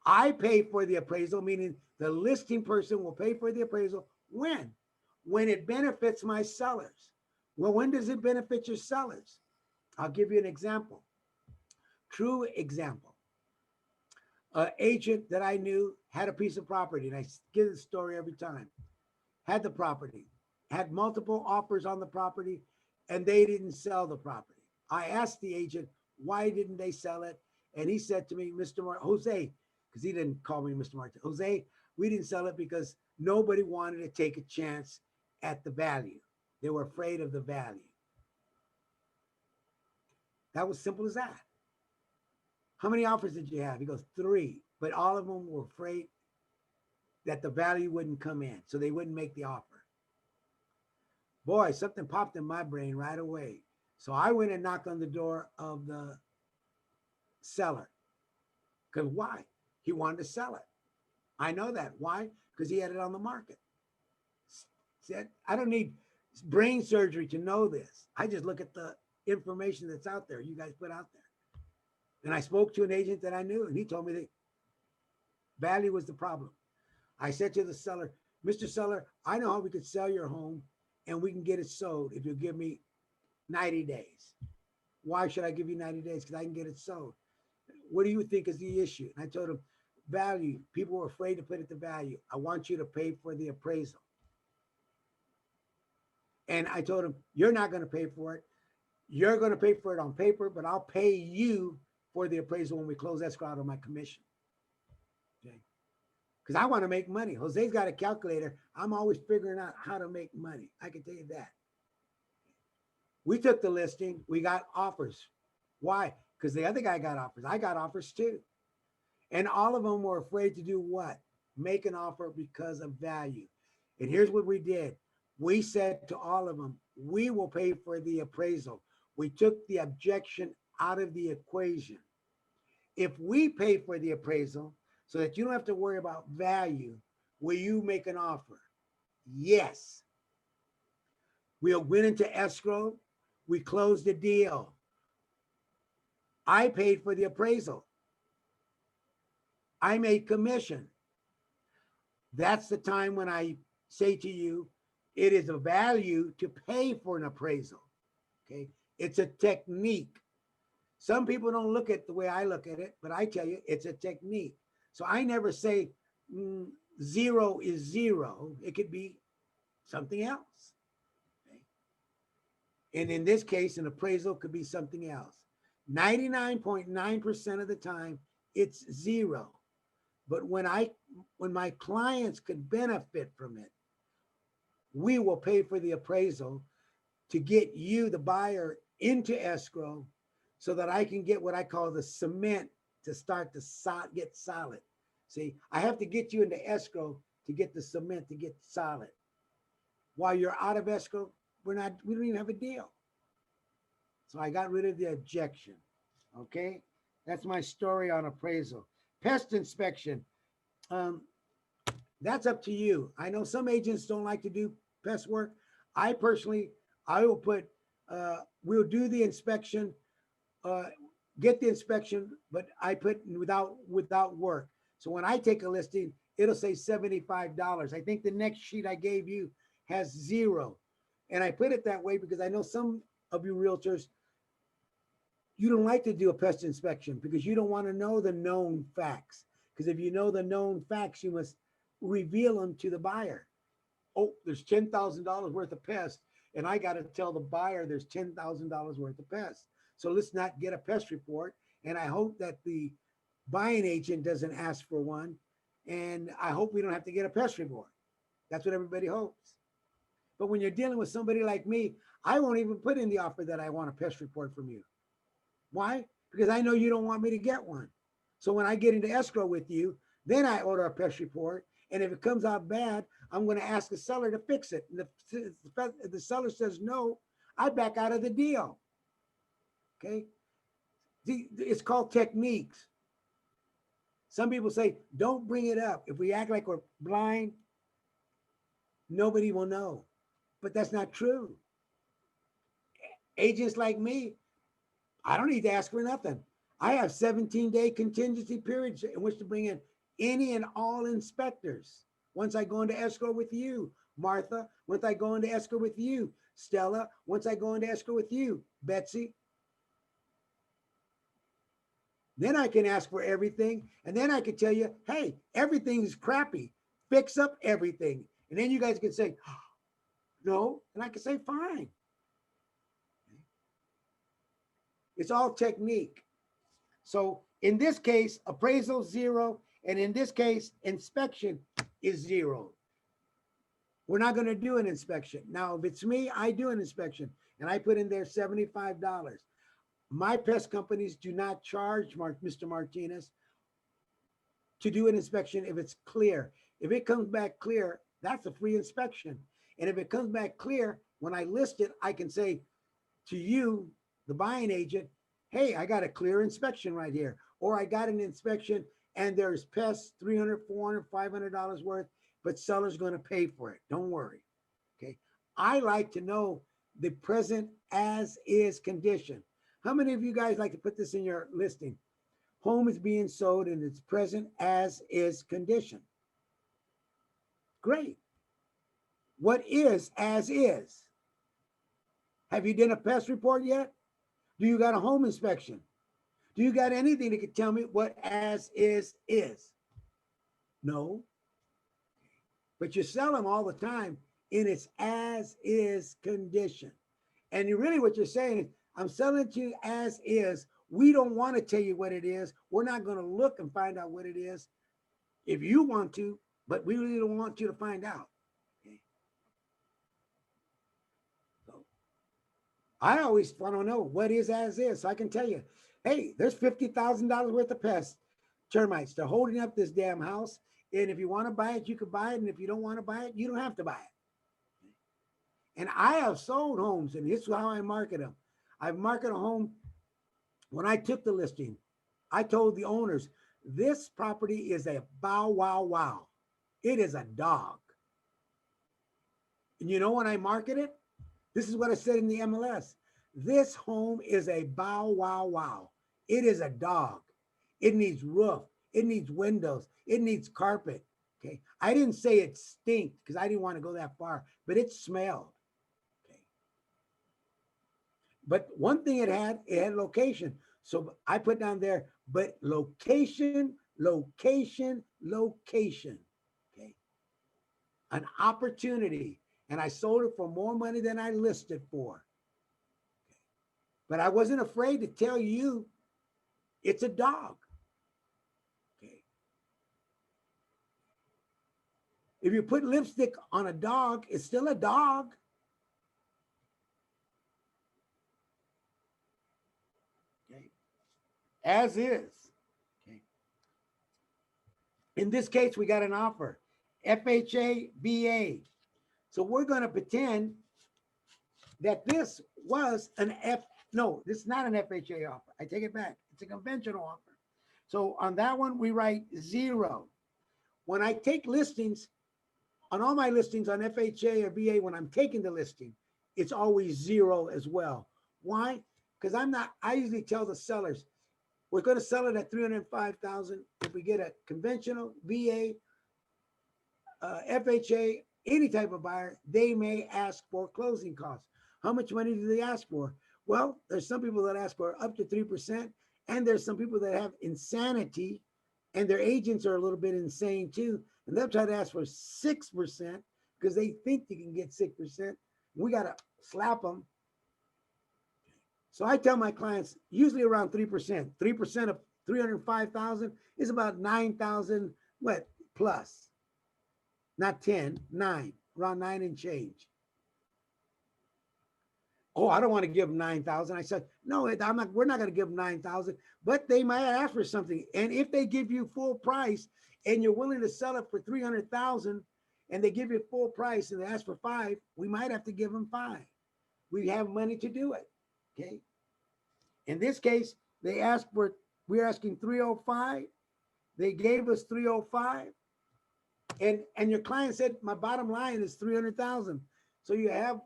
I pay for the appraisal, meaning the listing person will pay for the appraisal. When? When it benefits my sellers. Well, when does it benefit your sellers? I'll give you an example. True example. An agent that I knew had a piece of property, and I give the story every time. Had the property, had multiple offers on the property, and they didn't sell the property. I asked the agent, why didn't they sell it? And he said to me, Jose, because he didn't call me Mr. Martin, Jose, we didn't sell it because nobody wanted to take a chance at the value. They were afraid of the value. That was simple as that. How many offers did you have? He goes, 3, but all of them were afraid that the value wouldn't come in, so they wouldn't make the offer. Boy, something popped in my brain right away. So I went and knocked on the door of the seller. Because why? He wanted to sell it. I know that. Why? Because he had it on the market. Said, I don't need brain surgery to know this. I just look at the information that's out there, you guys put out there. And I spoke to an agent that I knew, and he told me that value was the problem. I said to the seller, Mr. Seller, I know how we could sell your home and we can get it sold if you give me 90 days. Why should I give you 90 days? Because I can get it sold. What do you think is the issue? And I told him, value. People were afraid to put it to value. I want you to pay for the appraisal. And I told him, you're not going to pay for it. You're going to pay for it on paper, but I'll pay you for the appraisal when we close escrow out of my commission. Okay. Because I want to make money. Jose's got a calculator. I'm always figuring out how to make money. I can tell you that. We took the listing. We got offers. Why? Because the other guy got offers. I got offers too. And all of them were afraid to do what? Make an offer because of value. And here's what we did. We said to all of them, we will pay for the appraisal. We took the objection out of the equation. If we pay for the appraisal so that you don't have to worry about value, will you make an offer? Yes. We went into escrow. We closed the deal. I paid for the appraisal. I made commission. That's the time when I say to you, it is a value to pay for an appraisal. Okay. It's a technique. Some people don't look at it the way I look at it, but I tell you, it's a technique. So I never say 0 is 0. It could be something else. Okay? And in this case, an appraisal could be something else. 99.9% of the time, it's 0. But when my clients could benefit from it, we will pay for the appraisal to get you, the buyer, into escrow so that I can get what I call the cement to start to get solid. See, I have to get you into escrow to get the cement to get solid. While you're out of escrow, we don't even have a deal. So I got rid of the objection. Okay, that's my story on appraisal. Pest inspection. That's up to you. I know some agents don't like to do pest work. I personally, I will put, we'll do the inspection, get the inspection, but I put without work. So when I take a listing, it'll say $75. I think the next sheet I gave you has 0. And I put it that way because I know some of you realtors, you don't like to do a pest inspection because you don't want to know the known facts. Because if you know the known facts, you must reveal them to the buyer. Oh, there's $10,000 worth of pests, and I got to tell the buyer there's $10,000 worth of pests. So let's not get a pest report. And I hope that the buying agent doesn't ask for one. And I hope we don't have to get a pest report. That's what everybody hopes. But when you're dealing with somebody like me, I won't even put in the offer that I want a pest report from you. Why? Because I know you don't want me to get one. So when I get into escrow with you, then I order a pest report. And if it comes out bad, I'm going to ask the seller to fix it. And if the seller says no, I back out of the deal. Okay. It's called techniques. Some people say, don't bring it up. If we act like we're blind, nobody will know. But that's not true. Agents like me, I don't need to ask for nothing. I have 17-day contingency periods in which to bring in any and all inspectors. Once I go into escrow with you, Martha, once I go into escrow with you, Stella, once I go into escrow with you, Betsy. Then I can ask for everything. And then I can tell you, hey, everything's crappy. Fix up everything. And then you guys can say, no. And I can say, fine. It's all technique. So in this case, appraisal 0. And in this case, inspection is 0. We're not going to do an inspection. Now, if it's me, I do an inspection and I put in there $75. My pest companies do not charge Mr. Martinez to do an inspection if it's clear. If it comes back clear, that's a free inspection. And if it comes back clear, when I list it, I can say to you, the buying agent, hey, I got a clear inspection right here. Or I got an inspection and there's pests, $300, $400, $500 worth, but seller's going to pay for it. Don't worry. Okay. I like to know the present as is condition. How many of you guys like to put this in your listing? Home is being sold in its present as is condition. Great. What is as is? Have you done a pest report yet? Do you got a home inspection? Do you got anything that could tell me what as is is? No. But you sell them all the time in its as is condition. And really what you're saying is, I'm selling it to you as is. We don't want to tell you what it is. We're not going to look and find out what it is if you want to, but we really don't want you to find out. Okay. So I always want to know what is as is. So I can tell you, hey, there's $50,000 worth of pests, termites. They're holding up this damn house. And if you want to buy it, you can buy it. And if you don't want to buy it, you don't have to buy it. And I have sold homes, and this is how I market them. I've marketed a home. When I took the listing, I told the owners, this property is a bow wow wow. It is a dog. And you know when I market it, this is what I said in the MLS. This home is a bow wow wow. It is a dog. It needs roof. It needs windows. It needs carpet. Okay. I didn't say it stinked because I didn't want to go that far, but it smelled. Okay. But one thing it had location. So I put down there, but location, location, location. Okay. An opportunity. And I sold it for more money than I listed for. Okay. But I wasn't afraid to tell you it's a dog. Okay. If you put lipstick on a dog, it's still a dog. Okay. As is. Okay. In this case, we got an offer. FHA, VA. So we're going to pretend that this was an this is not an FHA offer. I take it back. It's a conventional offer. So on that one, we write 0. When I take listings, on all my listings on FHA or VA, when I'm taking the listing, it's always 0 as well. Why? Because I usually tell the sellers, we're going to sell it at $305,000. If we get a conventional VA, FHA, any type of buyer, they may ask for closing costs. How much money do they ask for? Well, there's some people that ask for up to 3%, and there's some people that have insanity, and their agents are a little bit insane too, and they'll try to ask for 6% because they think they can get 6%. We got to slap them. So I tell my clients, usually around 3%. 3% of 305,000 is about 9,000, plus. Not 10, 9, around 9 and change. Oh, I don't want to give them 9,000. I said, no, we're not going to give them 9,000, but they might ask for something. And if they give you full price and you're willing to sell it for 300,000 and they give you full price and they ask for 5, we might have to give them 5. We have money to do it. Okay. In this case, we're asking 305. They gave us 305. And your client said, my bottom line is 300,000. So you have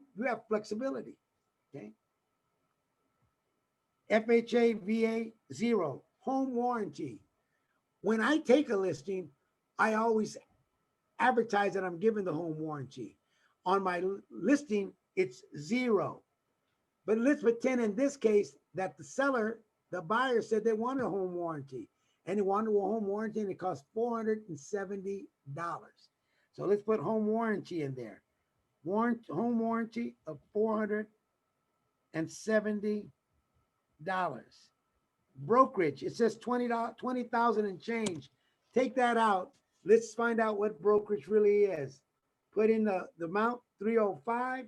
flexibility. Okay. FHA, VA, 0. Home warranty. When I take a listing, I always advertise that I'm giving the home warranty. On my listing, it's 0. But let's pretend in this case that the seller The buyer said they wanted a home warranty, and they wanted a home warranty, and it cost $470. So let's put home warranty in there. Home warranty of $470. Brokerage, it says $20,000 and change. Take that out. Let's find out what brokerage really is. Put in the amount 305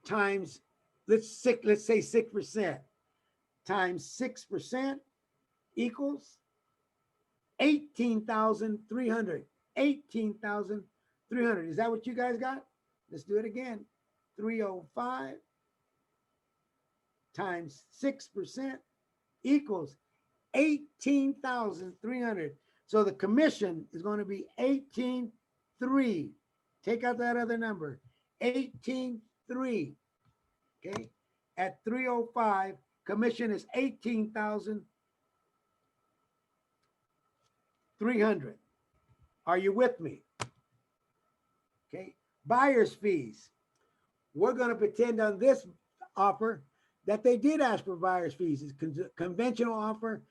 times, let's say 6% times 6% equals 18,300. 18,300. Is that what you guys got? Let's do it again. 305 times 6% equals 18,300. So the commission is going to be 18,300. Take out that other number, 18,300. Okay. At 305, commission is 18,300. Are you with me? Okay. Buyer's fees. We're going to pretend on this offer that they did ask for buyer's fees. It's conventional offer,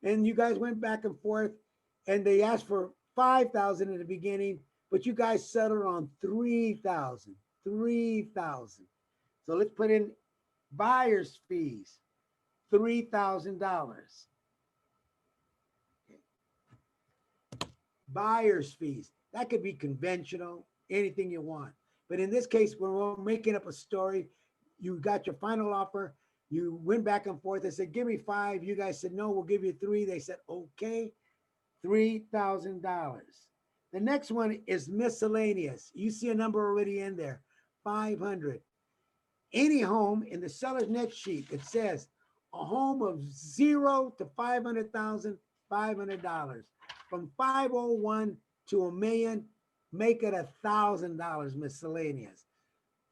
and you guys went back and forth, and they asked for 5,000 in the beginning, but you guys settled on 3,000. 3,000. So let's put in buyer's fees, $3,000. Okay. Buyer's fees. That could be conventional, anything you want. But in this case, when we're making up a story, you got your final offer, you went back and forth. They said, give me 5. You guys said, no, we'll give you 3. They said, okay, $3,000. The next one is miscellaneous. You see a number already in there, 500. Any home in the seller's net sheet that says a home of 0 to 500,000, $500. From 501 to $1 million, make it $1,000 miscellaneous.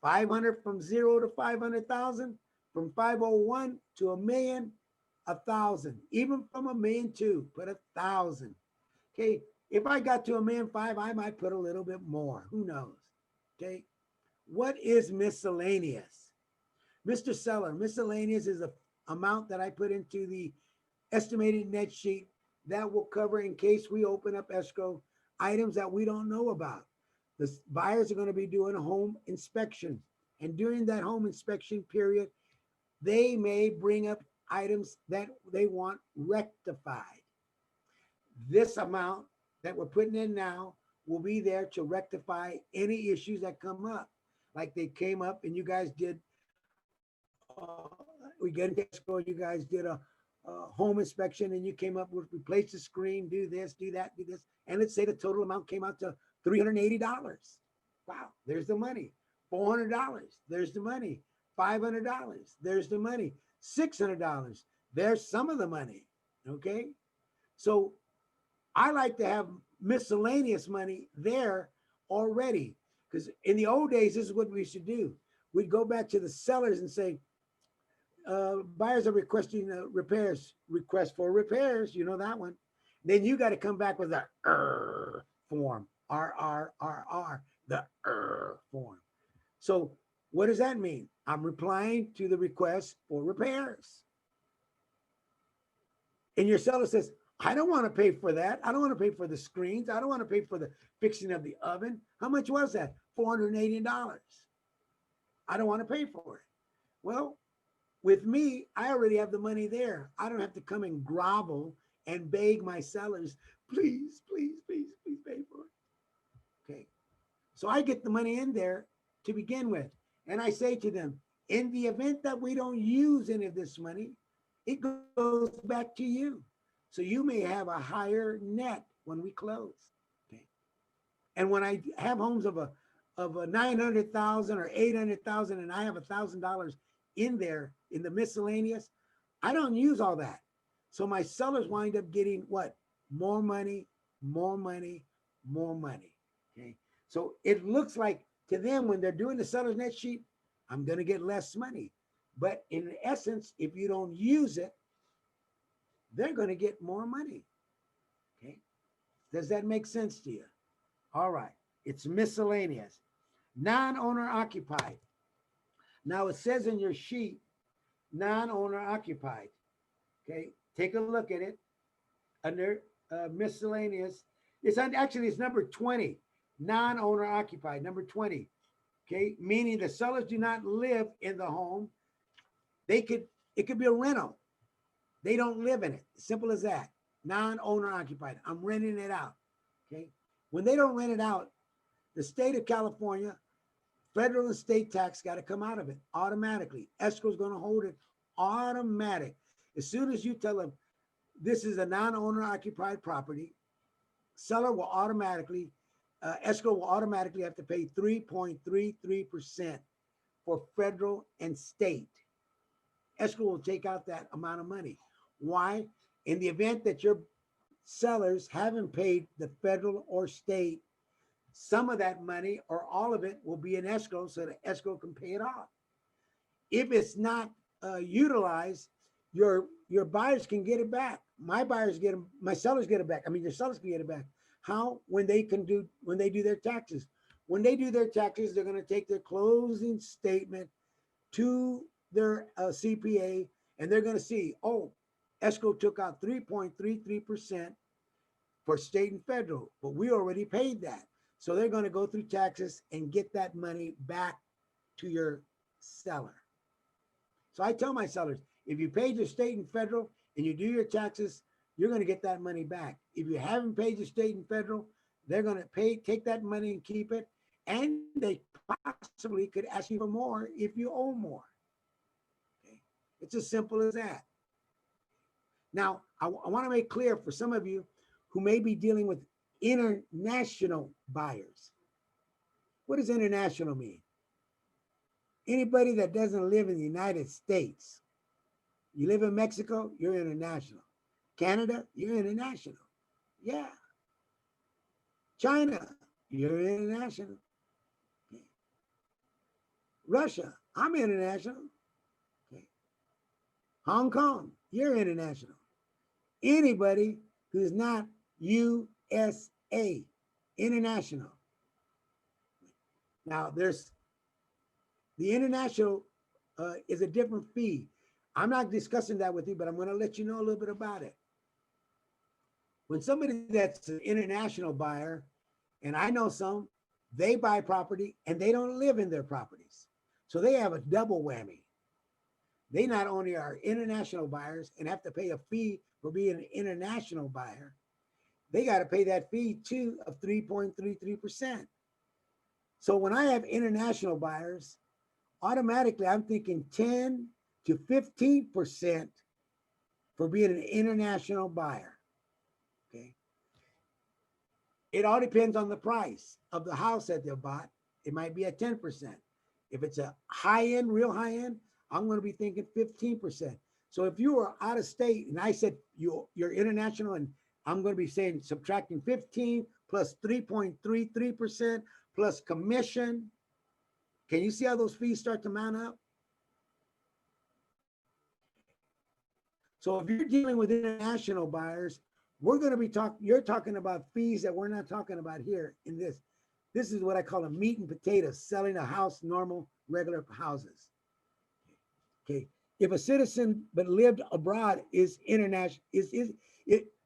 500 from 0 to 500,000, from 501 to $1 million, 1,000. Even from $1.2 million, put 1,000. Okay, if I got to $1.5 million, I might put a little bit more. Who knows? Okay, what is miscellaneous? Mr. Seller, miscellaneous is an amount that I put into the estimated net sheet that will cover in case we open up escrow items that we don't know about. The buyers are going to be doing a home inspection, and during that home inspection period, they may bring up items that they want rectified. This amount that we're putting in now will be there to rectify any issues that come up. Like they came up and you guys did, we get into escrow, you guys did a home inspection and you came up with replace the screen, do this, do that, do this. And let's say the total amount came out to $380. Wow, there's the money. $400, there's the money. $500, there's the money. $600, there's some of the money. Okay, so I like to have miscellaneous money there already, because in the old days, this is what we should do. We'd go back to the sellers and say, buyers are requesting repairs, request for repairs, you know that one. Then you got to come back with a form, RRRR, the form. So what does that mean? I'm replying to the request for repairs. And your seller says, I don't want to pay for that. I don't want to pay for the screens. I don't want to pay for the fixing of the oven. How much was that? $480. I don't want to pay for it. Well, with me, I already have the money there. I don't have to come and grovel and beg my sellers, please, please, please, please pay for it. Okay. So I get the money in there to begin with. And I say to them, in the event that we don't use any of this money, it goes back to you. So you may have a higher net when we close. Okay. And when I have homes of a 900,000 or 800,000, and I have $1,000 in there in the miscellaneous, I don't use all that. So my sellers wind up getting what? More money, more money, more money. Okay. So it looks like to them when they're doing the seller's net sheet, I'm going to get less money. But in essence, if you don't use it, they're going to get more money. Okay. Does that make sense to you? All right. It's miscellaneous. Non-owner occupied. Now it says in your sheet, non-owner occupied. Okay, take a look at it under miscellaneous. Actually it's number 20, non-owner occupied, number 20. Okay, meaning the sellers do not live in the home. It could be a rental. They don't live in it. Simple as that. Non-owner occupied. I'm renting it out. Okay. When they don't rent it out, the state of California, federal and state tax got to come out of it automatically. Escrow is going to hold it automatic. As soon as you tell them this is a non-owner occupied property, seller will automatically, escrow will automatically have to pay 3.33% for federal and state. Escrow will take out that amount of money. Why? In the event that your sellers haven't paid the federal or state, some of that money or all of it will be in escrow so the escrow can pay it off. If it's not utilized, your buyers can get it back. My buyers get them, my sellers get it back. I mean, your sellers can get it back. How? When they do their taxes. When they do their taxes, they're going to take their closing statement to their CPA, and they're going to see, oh, escrow took out 3.33% for state and federal, but we already paid that. So they're going to go through taxes and get that money back to your seller. So I tell my sellers, if you paid your state and federal and you do your taxes, you're going to get that money back. If you haven't paid your state and federal, they're going to take that money and keep it. And they possibly could ask you for more if you owe more. Okay. It's as simple as that. Now, I want to make clear for some of you who may be dealing with international buyers. What does international mean? Anybody that doesn't live in the United States. You live in Mexico, you're international. Canada, you're international. Yeah. China, you're international. Okay. Russia, I'm international. Okay. Hong Kong, you're international. Anybody who's not USA, international. Now, there's the international is a different fee. I'm not discussing that with you, but I'm going to let you know a little bit about it. When somebody that's an international buyer, and I know some, they buy property and they don't live in their properties. So they have a double whammy. They not only are international buyers and have to pay a fee for being an international buyer, they got to pay that fee too of 3.33%. So when I have international buyers, automatically I'm thinking 10 to 15% for being an international buyer. Okay. It all depends on the price of the house that they bought. It might be at 10%. If it's a high end, real high end, I'm going to be thinking 15%. So if you were out of state and I said you're international, and I'm going to be saying subtracting 15 plus 3.33% plus commission. Can you see how those fees start to mount up? So if you're dealing with international buyers, we're going to be you're talking about fees that we're not talking about here in this. This is what I call a meat and potatoes, selling a house, normal, regular houses. Okay. If a citizen but lived abroad is international,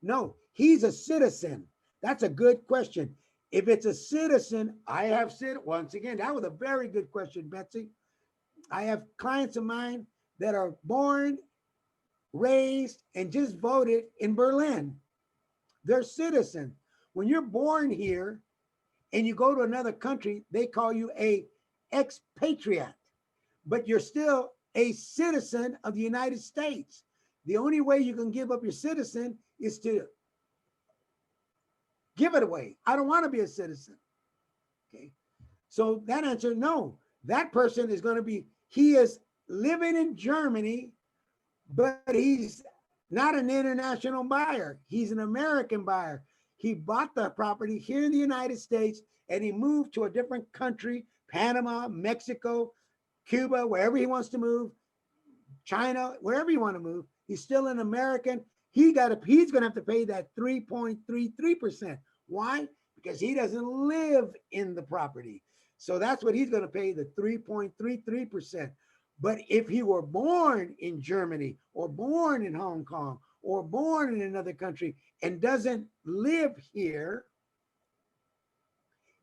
no, he's a citizen. That's a good question. If it's a citizen, I have said, once again, that was a very good question, Betsy. I have clients of mine that are born, raised, and just voted in Berlin. They're citizens. When you're born here and you go to another country, they call you a expatriate, but you're still a citizen of the United States. The only way you can give up your citizen is to give it away. I don't want to be a citizen. Okay. So that answer, no, that person is going to be, he is living in Germany, but he's not an international buyer. He's an American buyer. He bought the property here in the United States and he moved to a different country, Panama, Mexico, Cuba, wherever he wants to move, China, wherever you want to move. He's still an American. He's going to have to pay that 3.33%. Why? Because he doesn't live in the property. So that's what he's going to pay, the 3.33%. But if he were born in Germany or born in Hong Kong or born in another country and doesn't live here,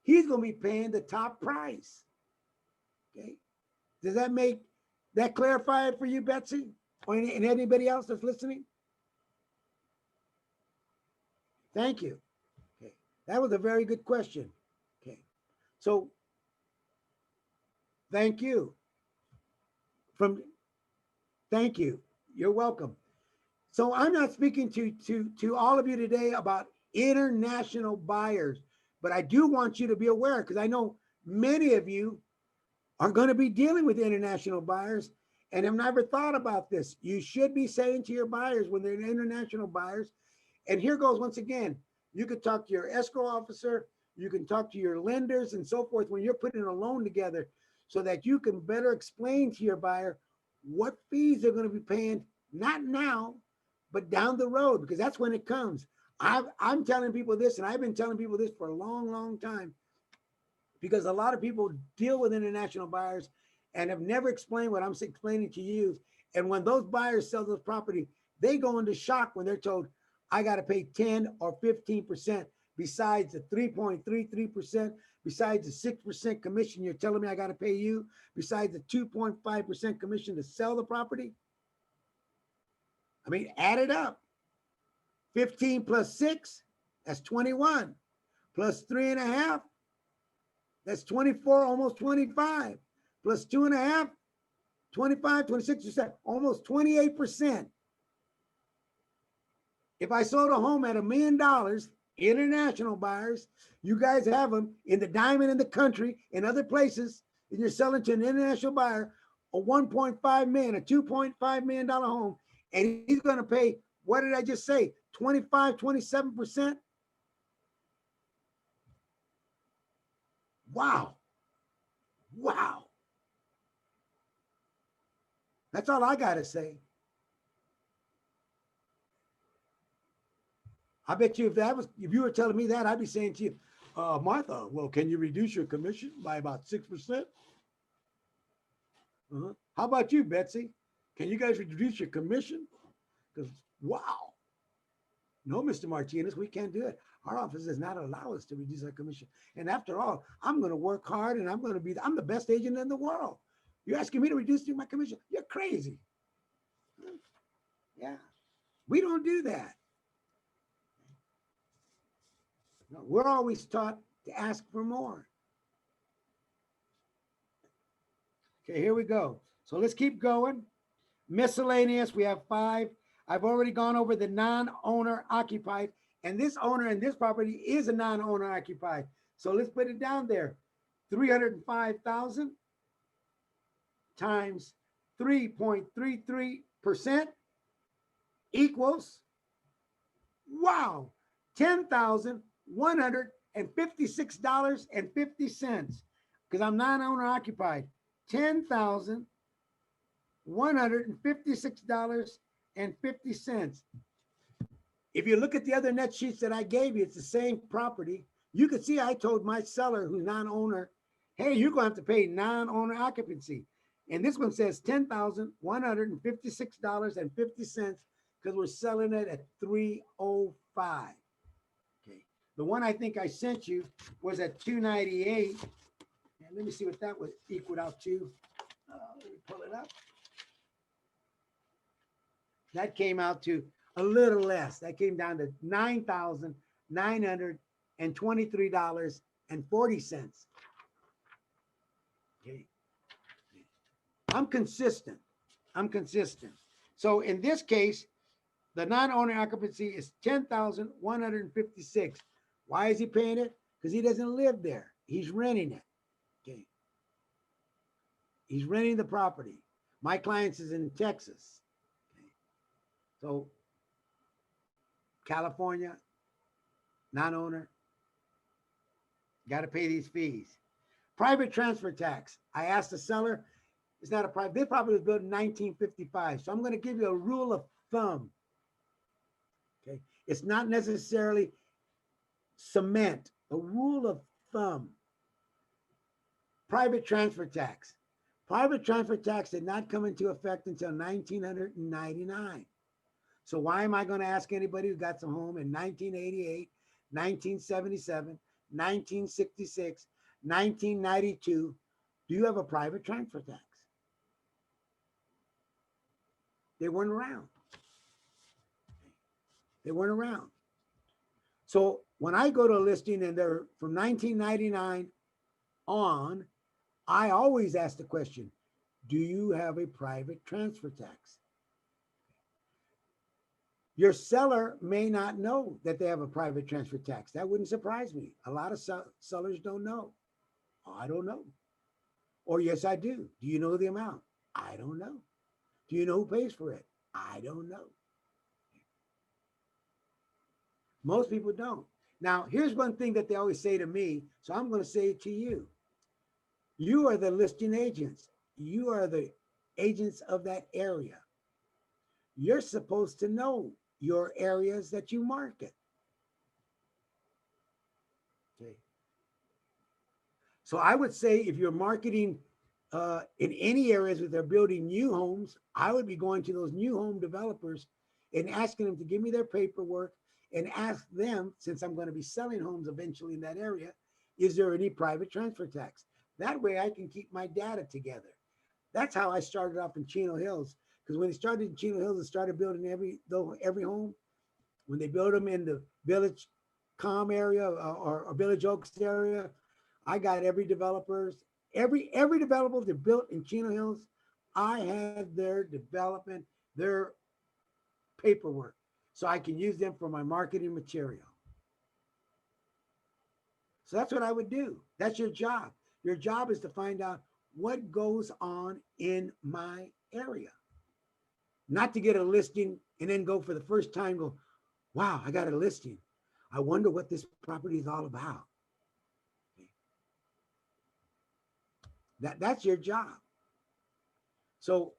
he's going to be paying the top price. Okay. Does that make that clarify it for you, Betsy? Or and anybody else that's listening? Thank you. Okay. That was a very good question. Okay. So thank you. Thank you. You're welcome. So I'm not speaking to all of you today about international buyers, but I do want you to be aware, because I know many of you are going to be dealing with international buyers and have never thought about this. You should be saying to your buyers when they're international buyers, and here goes once again, you could talk to your escrow officer, you can talk to your lenders and so forth when you're putting a loan together, so that you can better explain to your buyer what fees they're going to be paying, not now, but down the road, because that's when it comes. I'm telling people this, and I've been telling people this for a long, long time, because a lot of people deal with international buyers and have never explained what I'm explaining to you. And when those buyers sell those property, they go into shock when they're told, I got to pay 10 or 15% besides the 3.33%, besides the 6% commission you're telling me I got to pay you, besides the 2.5% commission to sell the property. I mean, add it up. 15 plus 6, that's 21. Plus 3.5, that's 24, almost 25. Plus 2.5, 25, 26%, almost 28%. If I sold a home at $1 million, international buyers, you guys have them in the diamond in the country, in other places, and you're selling to an international buyer a 1.5 million, a $2.5 million home, and he's going to pay, what did I just say, 25, 27%? Wow. Wow. That's all I got to say. I bet you if you were telling me that, I'd be saying to you, Martha, well, can you reduce your commission by about 6%? How about you, Betsy? Can you guys reduce your commission? Because, wow. No, Mr. Martinez, we can't do it. Our office does not allow us to reduce our commission. And after all, I'm going to work hard and I'm the best agent in the world. You're asking me to reduce my commission? You're crazy. Yeah, we don't do that. No, we're always taught to ask for more. Okay, here we go. So let's keep going. Miscellaneous, we have 5. I've already gone over the non-owner occupied, and this owner in this property is a non-owner occupied. So let's put it down there. 305,000 times 3.33% equals, wow, $10,156.50, because I'm non-owner occupied. $10,156.50. If you look at the other net sheets that I gave you, it's the same property. You can see I told my seller who's non-owner, hey, you're going to have to pay non-owner occupancy. And this one says $10,156.50 because we're selling it at 305. Okay. The one I think I sent you was at 298. And let me see what that would equal out to. Let me pull it up. That came out to a little less. That came down to $9,923.40. Okay. I'm consistent. So in this case, the non-owner occupancy is 10,156. Why is he paying it? Because he doesn't live there. He's renting it. Okay. He's renting the property. My client is in Texas. Okay. So California, non-owner, got to pay these fees. Private transfer tax. I asked the seller, it's not a private, this property was built in 1955. So I'm going to give you a rule of thumb. Okay. It's not necessarily cement, a rule of thumb. Private transfer tax. Private transfer tax did not come into effect until 1999. So why am I going to ask anybody who got some home in 1988, 1977, 1966, 1992, do you have a private transfer tax? They weren't around. They weren't around. So when I go to a listing and they're from 1999 on, I always ask the question, do you have a private transfer tax? Your seller may not know that they have a private transfer tax. That wouldn't surprise me. A lot of sellers don't know. I don't know. Or yes, I do. Do you know the amount? I don't know. Do you know who pays for it? I don't know. Most people don't. Now, here's one thing that they always say to me, so I'm going to say it to you. You are the listing agents. You are the agents of that area. You're supposed to know your areas that you market. Okay. So I would say if you're marketing in any areas where they're building new homes, I would be going to those new home developers and asking them to give me their paperwork and ask them, since I'm going to be selling homes eventually in that area, is there any private transfer tax? That way I can keep my data together. That's how I started off in Chino Hills. Because when they started in Chino Hills and started building every home, when they built them in the Village Com area or Village Oaks area, I got every developer that built in Chino Hills, I had their development, their paperwork, so I can use them for my marketing material. So that's what I would do. That's your job. Your job is to find out what goes on in my area. Not to get a listing and then go for the first time, go, wow, I got a listing. I wonder what this property is all about. That's your job. So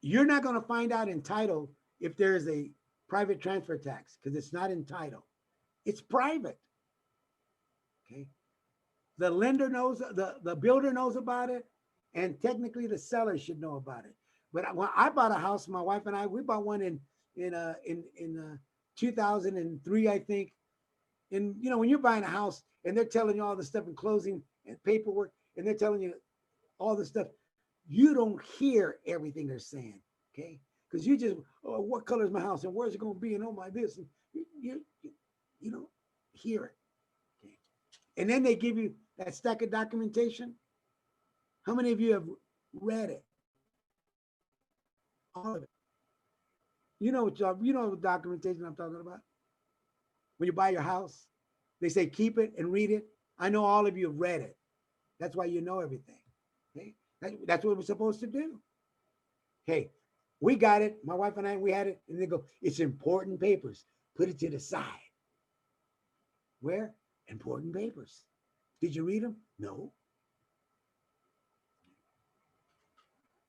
you're not going to find out in title if there's a private transfer tax because it's not in title. It's private. Okay. The lender knows, the builder knows about it, and technically the seller should know about it. But when I bought a house, my wife and I, we bought one in 2003, I think. And you know, when you're buying a house and they're telling you all the stuff in closing and paperwork, and they're telling you all the stuff, you don't hear everything they're saying, okay? Because you just, oh, what color is my house and where's it going to be and oh my this, and you don't hear it, okay? And then they give you that stack of documentation. How many of you have read it? All of it. You know what documentation I'm talking about? When you buy your house, they say keep it and read it. I know all of you have read it. That's why you know everything. Okay? That's what we're supposed to do. Hey, we got it. My wife and I, we had it. And they go, it's important papers. Put it to the side. Where? Important papers. Did you read them? No.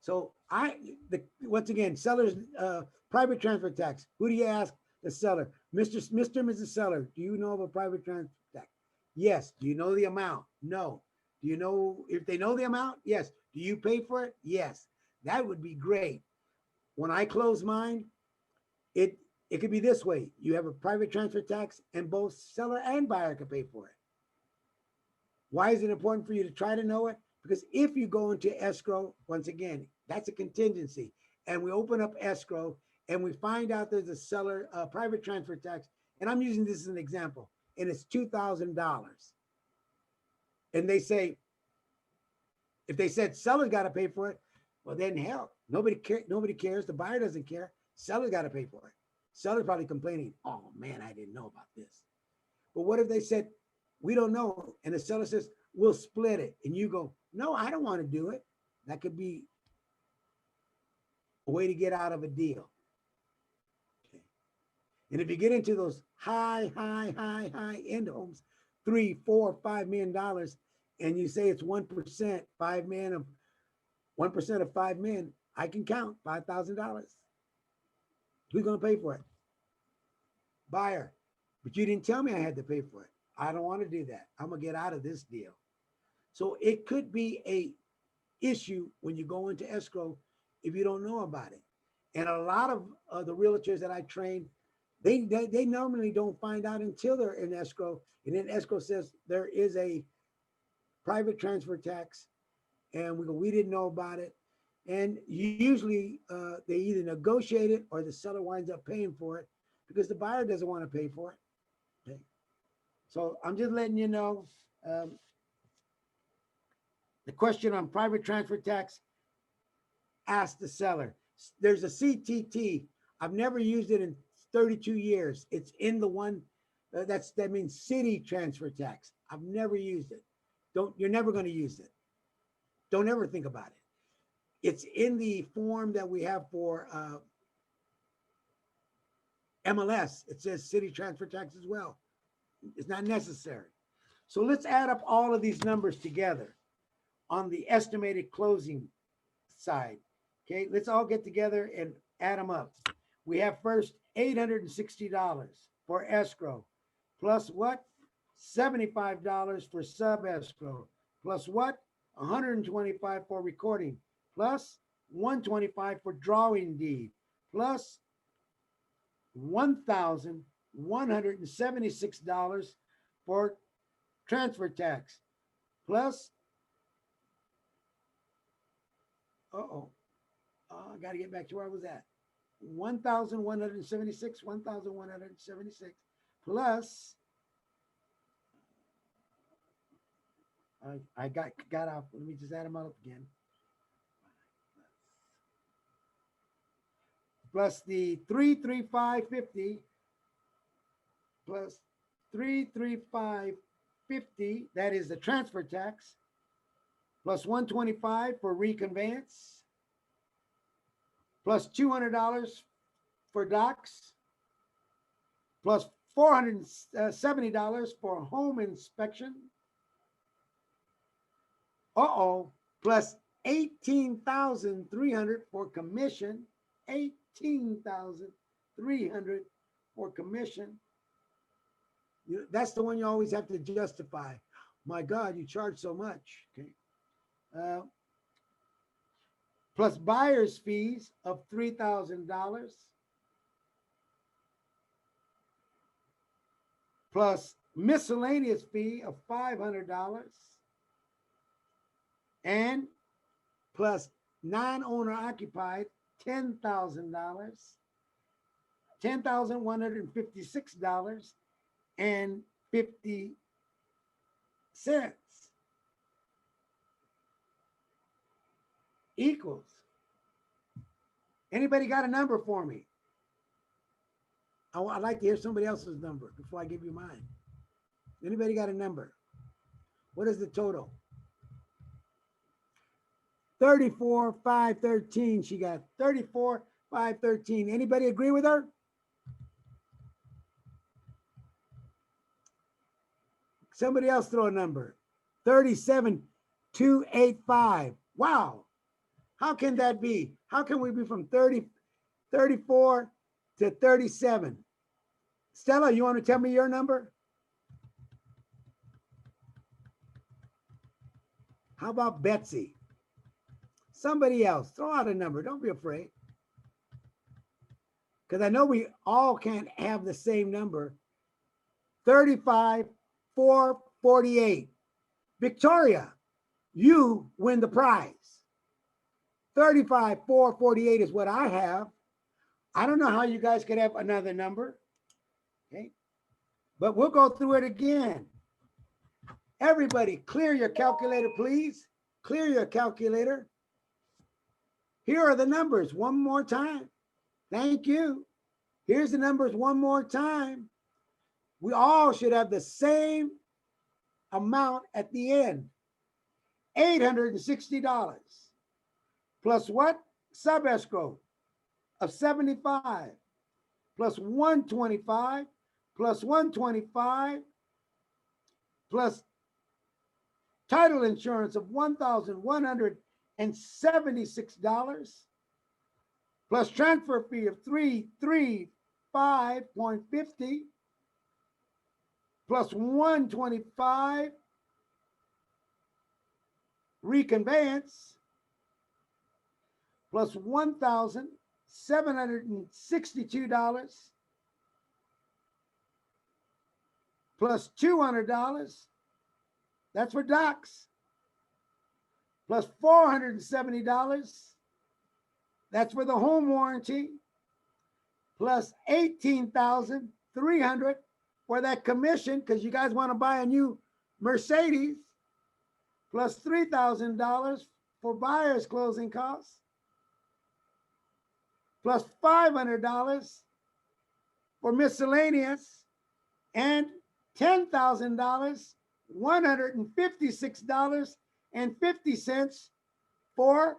So once again, sellers, private transfer tax. Who do you ask? The seller. Mr. Mrs. Seller, do you know of a private transfer tax? Yes. Do you know the amount? No. Do you know if they know the amount? Yes. Do you pay for it? Yes. That would be great. When I close mine, it could be this way. You have a private transfer tax and both seller and buyer can pay for it. Why is it important for you to try to know it? Because if you go into escrow, once again, that's a contingency. And we open up escrow and we find out there's a seller, private transfer tax. And I'm using this as an example. And it's $2,000. And they say, if they said seller's got to pay for it, well, then hell, nobody cares. The buyer doesn't care. Seller's got to pay for it. Seller's probably complaining, oh man, I didn't know about this. But what if they said, we don't know. And the seller says, we'll split it. And you go, no, I don't want to do it. That could be a way to get out of a deal. Okay. And if you get into those high end homes, $3, $4, $5 million, and you say it's 1%, 5 men of 1% of 5 men, I can count $5,000. Who's going to pay for it? Buyer. But you didn't tell me I had to pay for it. I don't want to do that. I'm going to get out of this deal. So it could be issue when you go into escrow if you don't know about it. And a lot of the realtors that I train, they normally don't find out until they're in escrow. And then escrow says there is a private transfer tax, and we didn't know about it. And usually they either negotiate it or the seller winds up paying for it because the buyer doesn't want to pay for it. Okay. So I'm just letting you know. The question on private transfer tax, ask the seller. There's a CTT. I've never used it in 32 years. It's in the one that means city transfer tax. I've never used it. You're never going to use it. Don't ever think about it. It's in the form that we have for MLS. It says city transfer tax as well. It's not necessary. So let's add up all of these numbers together on the estimated closing side. Okay, let's all get together and add them up. We have first $860 for escrow, plus what? $75 for sub escrow, plus what? $125 for recording, plus $125 for drawing deed, plus $1,176 for transfer tax, plus I got to get back to where I was at. 1,176 plus I got off. Let me just add them up again. Plus the 33550 plus 33550, that is the transfer tax, plus 125 for reconveyance, plus $200 for docs, plus $470 for home inspection. Plus 18,300 for commission. 18,300 for commission. That's the one you always have to justify. My God, you charge so much. Okay. Plus buyer's fees of $3,000, plus miscellaneous fee of $500, and plus non-owner occupied $10,000, $10,156.50 equals. Anybody got a number for me? I'd like to hear somebody else's number before I give you mine. Anybody got a number? What is the total? 34,513. She got 34,513. Anybody agree with her? Somebody else throw a number. 37,285. Wow. How can that be? How can we be from 34 to 37? Stella, you want to tell me your number? How about Betsy? Somebody else, throw out a number. Don't be afraid. Because I know we all can't have the same number. 35,448. Victoria, you win the prize. 35,448 is what I have. I don't know how you guys could have another number. Okay. But we'll go through it again. Everybody, clear your calculator, please. Clear your calculator. Here are the numbers one more time. Thank you. Here's the numbers one more time. We all should have the same amount at the end. $860. Plus what? Sub escrow of 75. Plus 125. Plus 125. Plus title insurance of $1,176. Plus transfer fee of $335.50. Plus 125 reconveyance, plus $1,762 plus $200. That's for docs. Plus $470. That's for the home warranty. Plus $18,300 for that commission because you guys want to buy a new Mercedes. Plus $3,000 for buyer's closing costs. Plus $500 for miscellaneous, and $10,000, $156.50 for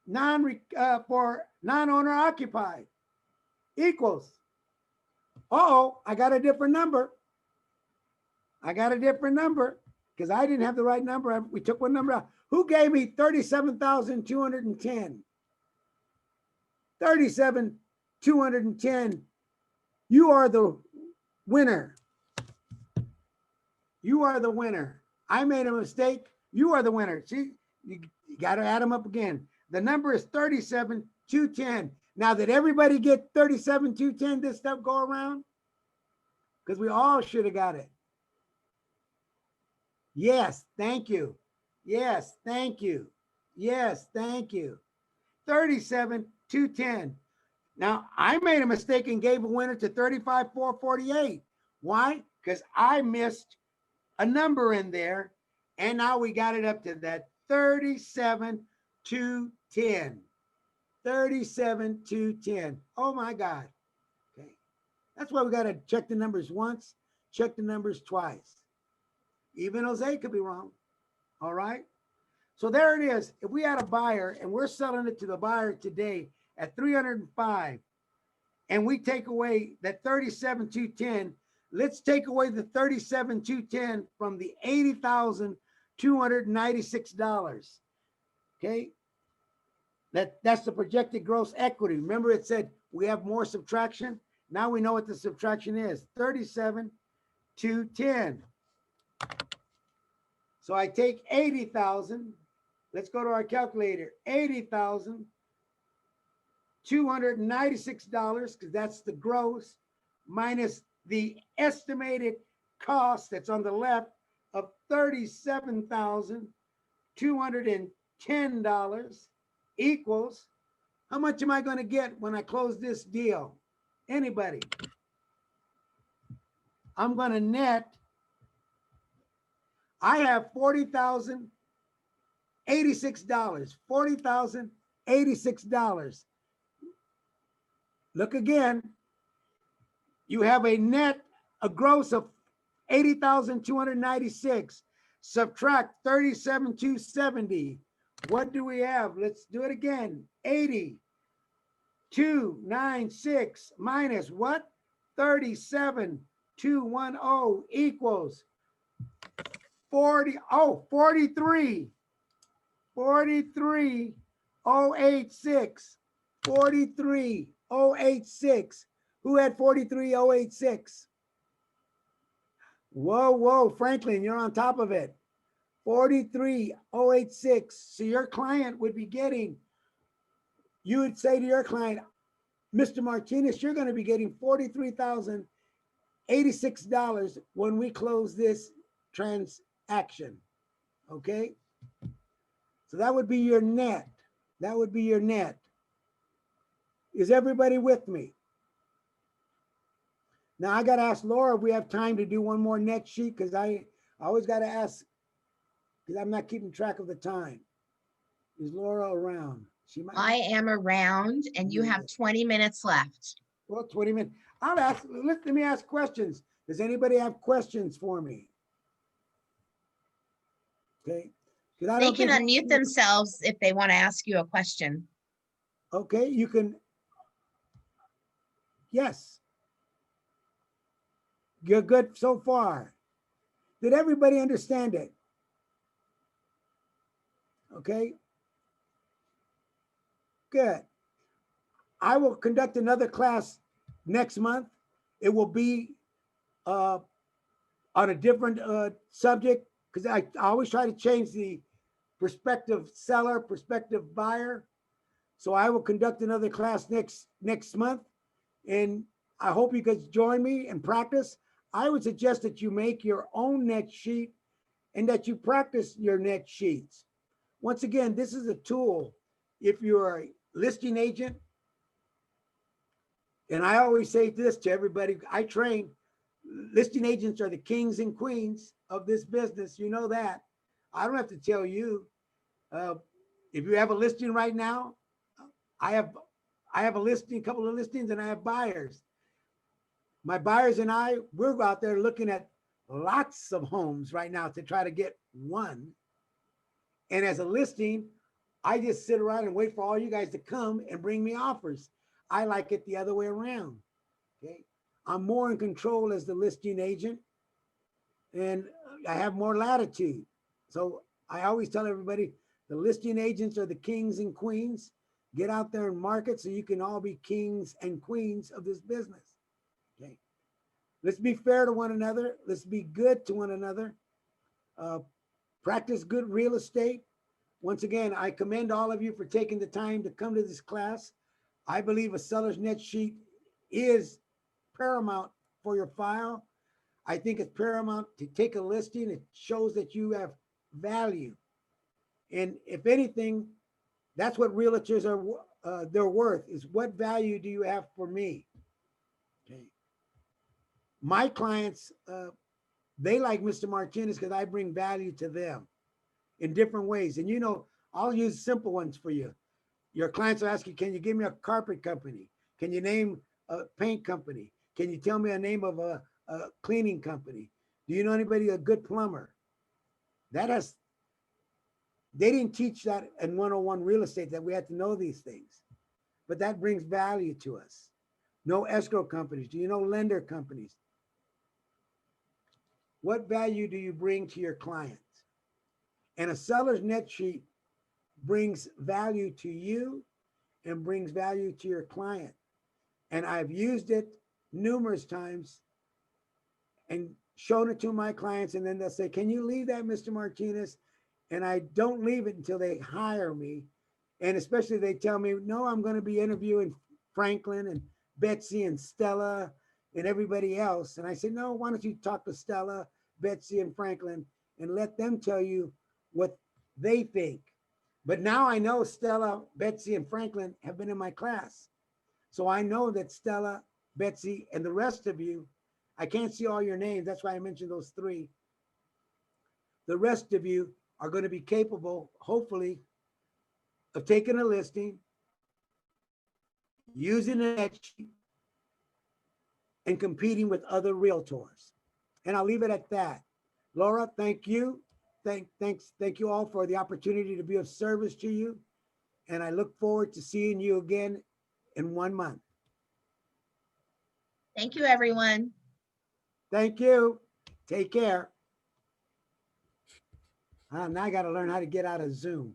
non-owner occupied equals. Uh-oh, I got a different number. I got a different number because I didn't have the right number. We took one number out. Who gave me 37,210? 37,210. You are the winner. You are the winner. I made a mistake. You are the winner. See, you got to add them up again. The number is 37,210. Now, did everybody get 37,210 this stuff go around? Because we all should have got it. Yes, thank you. Yes, thank you. Yes, thank you. 37,210. Now, I made a mistake and gave a winner to 35,448. Why? Because I missed a number in there, and now we got it up to that 37,210. 37,210. Oh my God. Okay. That's why we got to check the numbers once, check the numbers twice. Even Jose could be wrong. All right. So there it is. If we had a buyer and we're selling it to the buyer today at 305, and we take away that 37,210, let's take away the 37,210 from the $80,296. Okay. That's the projected gross equity. Remember it said we have more subtraction. Now we know what the subtraction is. 37,210. So I take 80,000. Let's go to our calculator. $80,296 because that's the gross minus the estimated cost that's on the left of $37,210 equals, how much am I going to get when I close this deal? Anybody? I'm going to net, I have $40,086. $40,086. Look again. You have a net, a gross of 80,296. Subtract 37,270. What do we have? Let's do it again. 80,296 minus what? 37,210 equals 43. 43,086. 43,086. Who had 43,086? Whoa, Franklin, you're on top of it. 43,086. So your client would be getting, you would say to your client, Mr. Martinez, you're going to be getting $43,086 when we close this transaction. Okay. So that would be your net. That would be your net. Is everybody with me? Now I got to ask Laura if we have time to do one more net sheet because I always got to ask because I'm not keeping track of the time. Is Laura around? She might. I am around and you have 20 minutes left. Well, 20 minutes. I'll ask, let me ask questions. Does anybody have questions for me? Okay. They can unmute themselves if they want to ask you a question. Okay, you can. Yes. You're good so far. Did everybody understand it? Okay. Good. I will conduct another class next month. It will be on a different subject because I always try to change the prospective seller, prospective buyer. So I will conduct another class next month, and I hope you could join me and practice. I would suggest that you make your own net sheet and that you practice your net sheets. Once again, this is a tool. If you're a listing agent, and I always say this to everybody I train, listing agents are the kings and queens of this business. You know that. I don't have to tell you. If you have a listing right now, I have a listing, a couple of listings, and I have buyers. My buyers and I, we're out there looking at lots of homes right now to try to get one. And as a listing, I just sit around and wait for all you guys to come and bring me offers. I like it the other way around. Okay. I'm more in control as the listing agent, and I have more latitude. So I always tell everybody the listing agents are the kings and queens. Get out there and market so you can all be kings and queens of this business. Okay. Let's be fair to one another. Let's be good to one another. Practice good real estate. Once again, I commend all of you for taking the time to come to this class. I believe a seller's net sheet is paramount for your file. I think it's paramount to take a listing. It shows that you have value. And if anything, that's what realtors are, their worth is what value do you have for me? Okay. My clients, they like Mr. Martinez because I bring value to them in different ways. And you know, I'll use simple ones for you. Your clients will ask you, can you give me a carpet company? Can you name a paint company? Can you tell me a name of a cleaning company? Do you know anybody, a good plumber? They didn't teach that in 101 real estate, that we had to know these things, but that brings value to us. No escrow companies. Do you know lender companies? What value do you bring to your clients? And a seller's net sheet brings value to you and brings value to your client. And I've used it numerous times and shown it to my clients, and then they'll say, can you leave that, Mr. Martinez? And I don't leave it until they hire me. And especially they tell me, no, I'm going to be interviewing Franklin and Betsy and Stella and everybody else. And I said, no, why don't you talk to Stella, Betsy, and Franklin and let them tell you what they think. But now I know Stella, Betsy, and Franklin have been in my class. So I know that Stella, Betsy, and the rest of you, I can't see all your names. That's why I mentioned those three. The rest of you are going to be capable, hopefully, of taking a listing, using a net sheet, and competing with other realtors. And I'll leave it at that. Laura, thank you. Thank you all for the opportunity to be of service to you. And I look forward to seeing you again in 1 month. Thank you, everyone. Thank you. Take care. Now I got to learn how to get out of Zoom.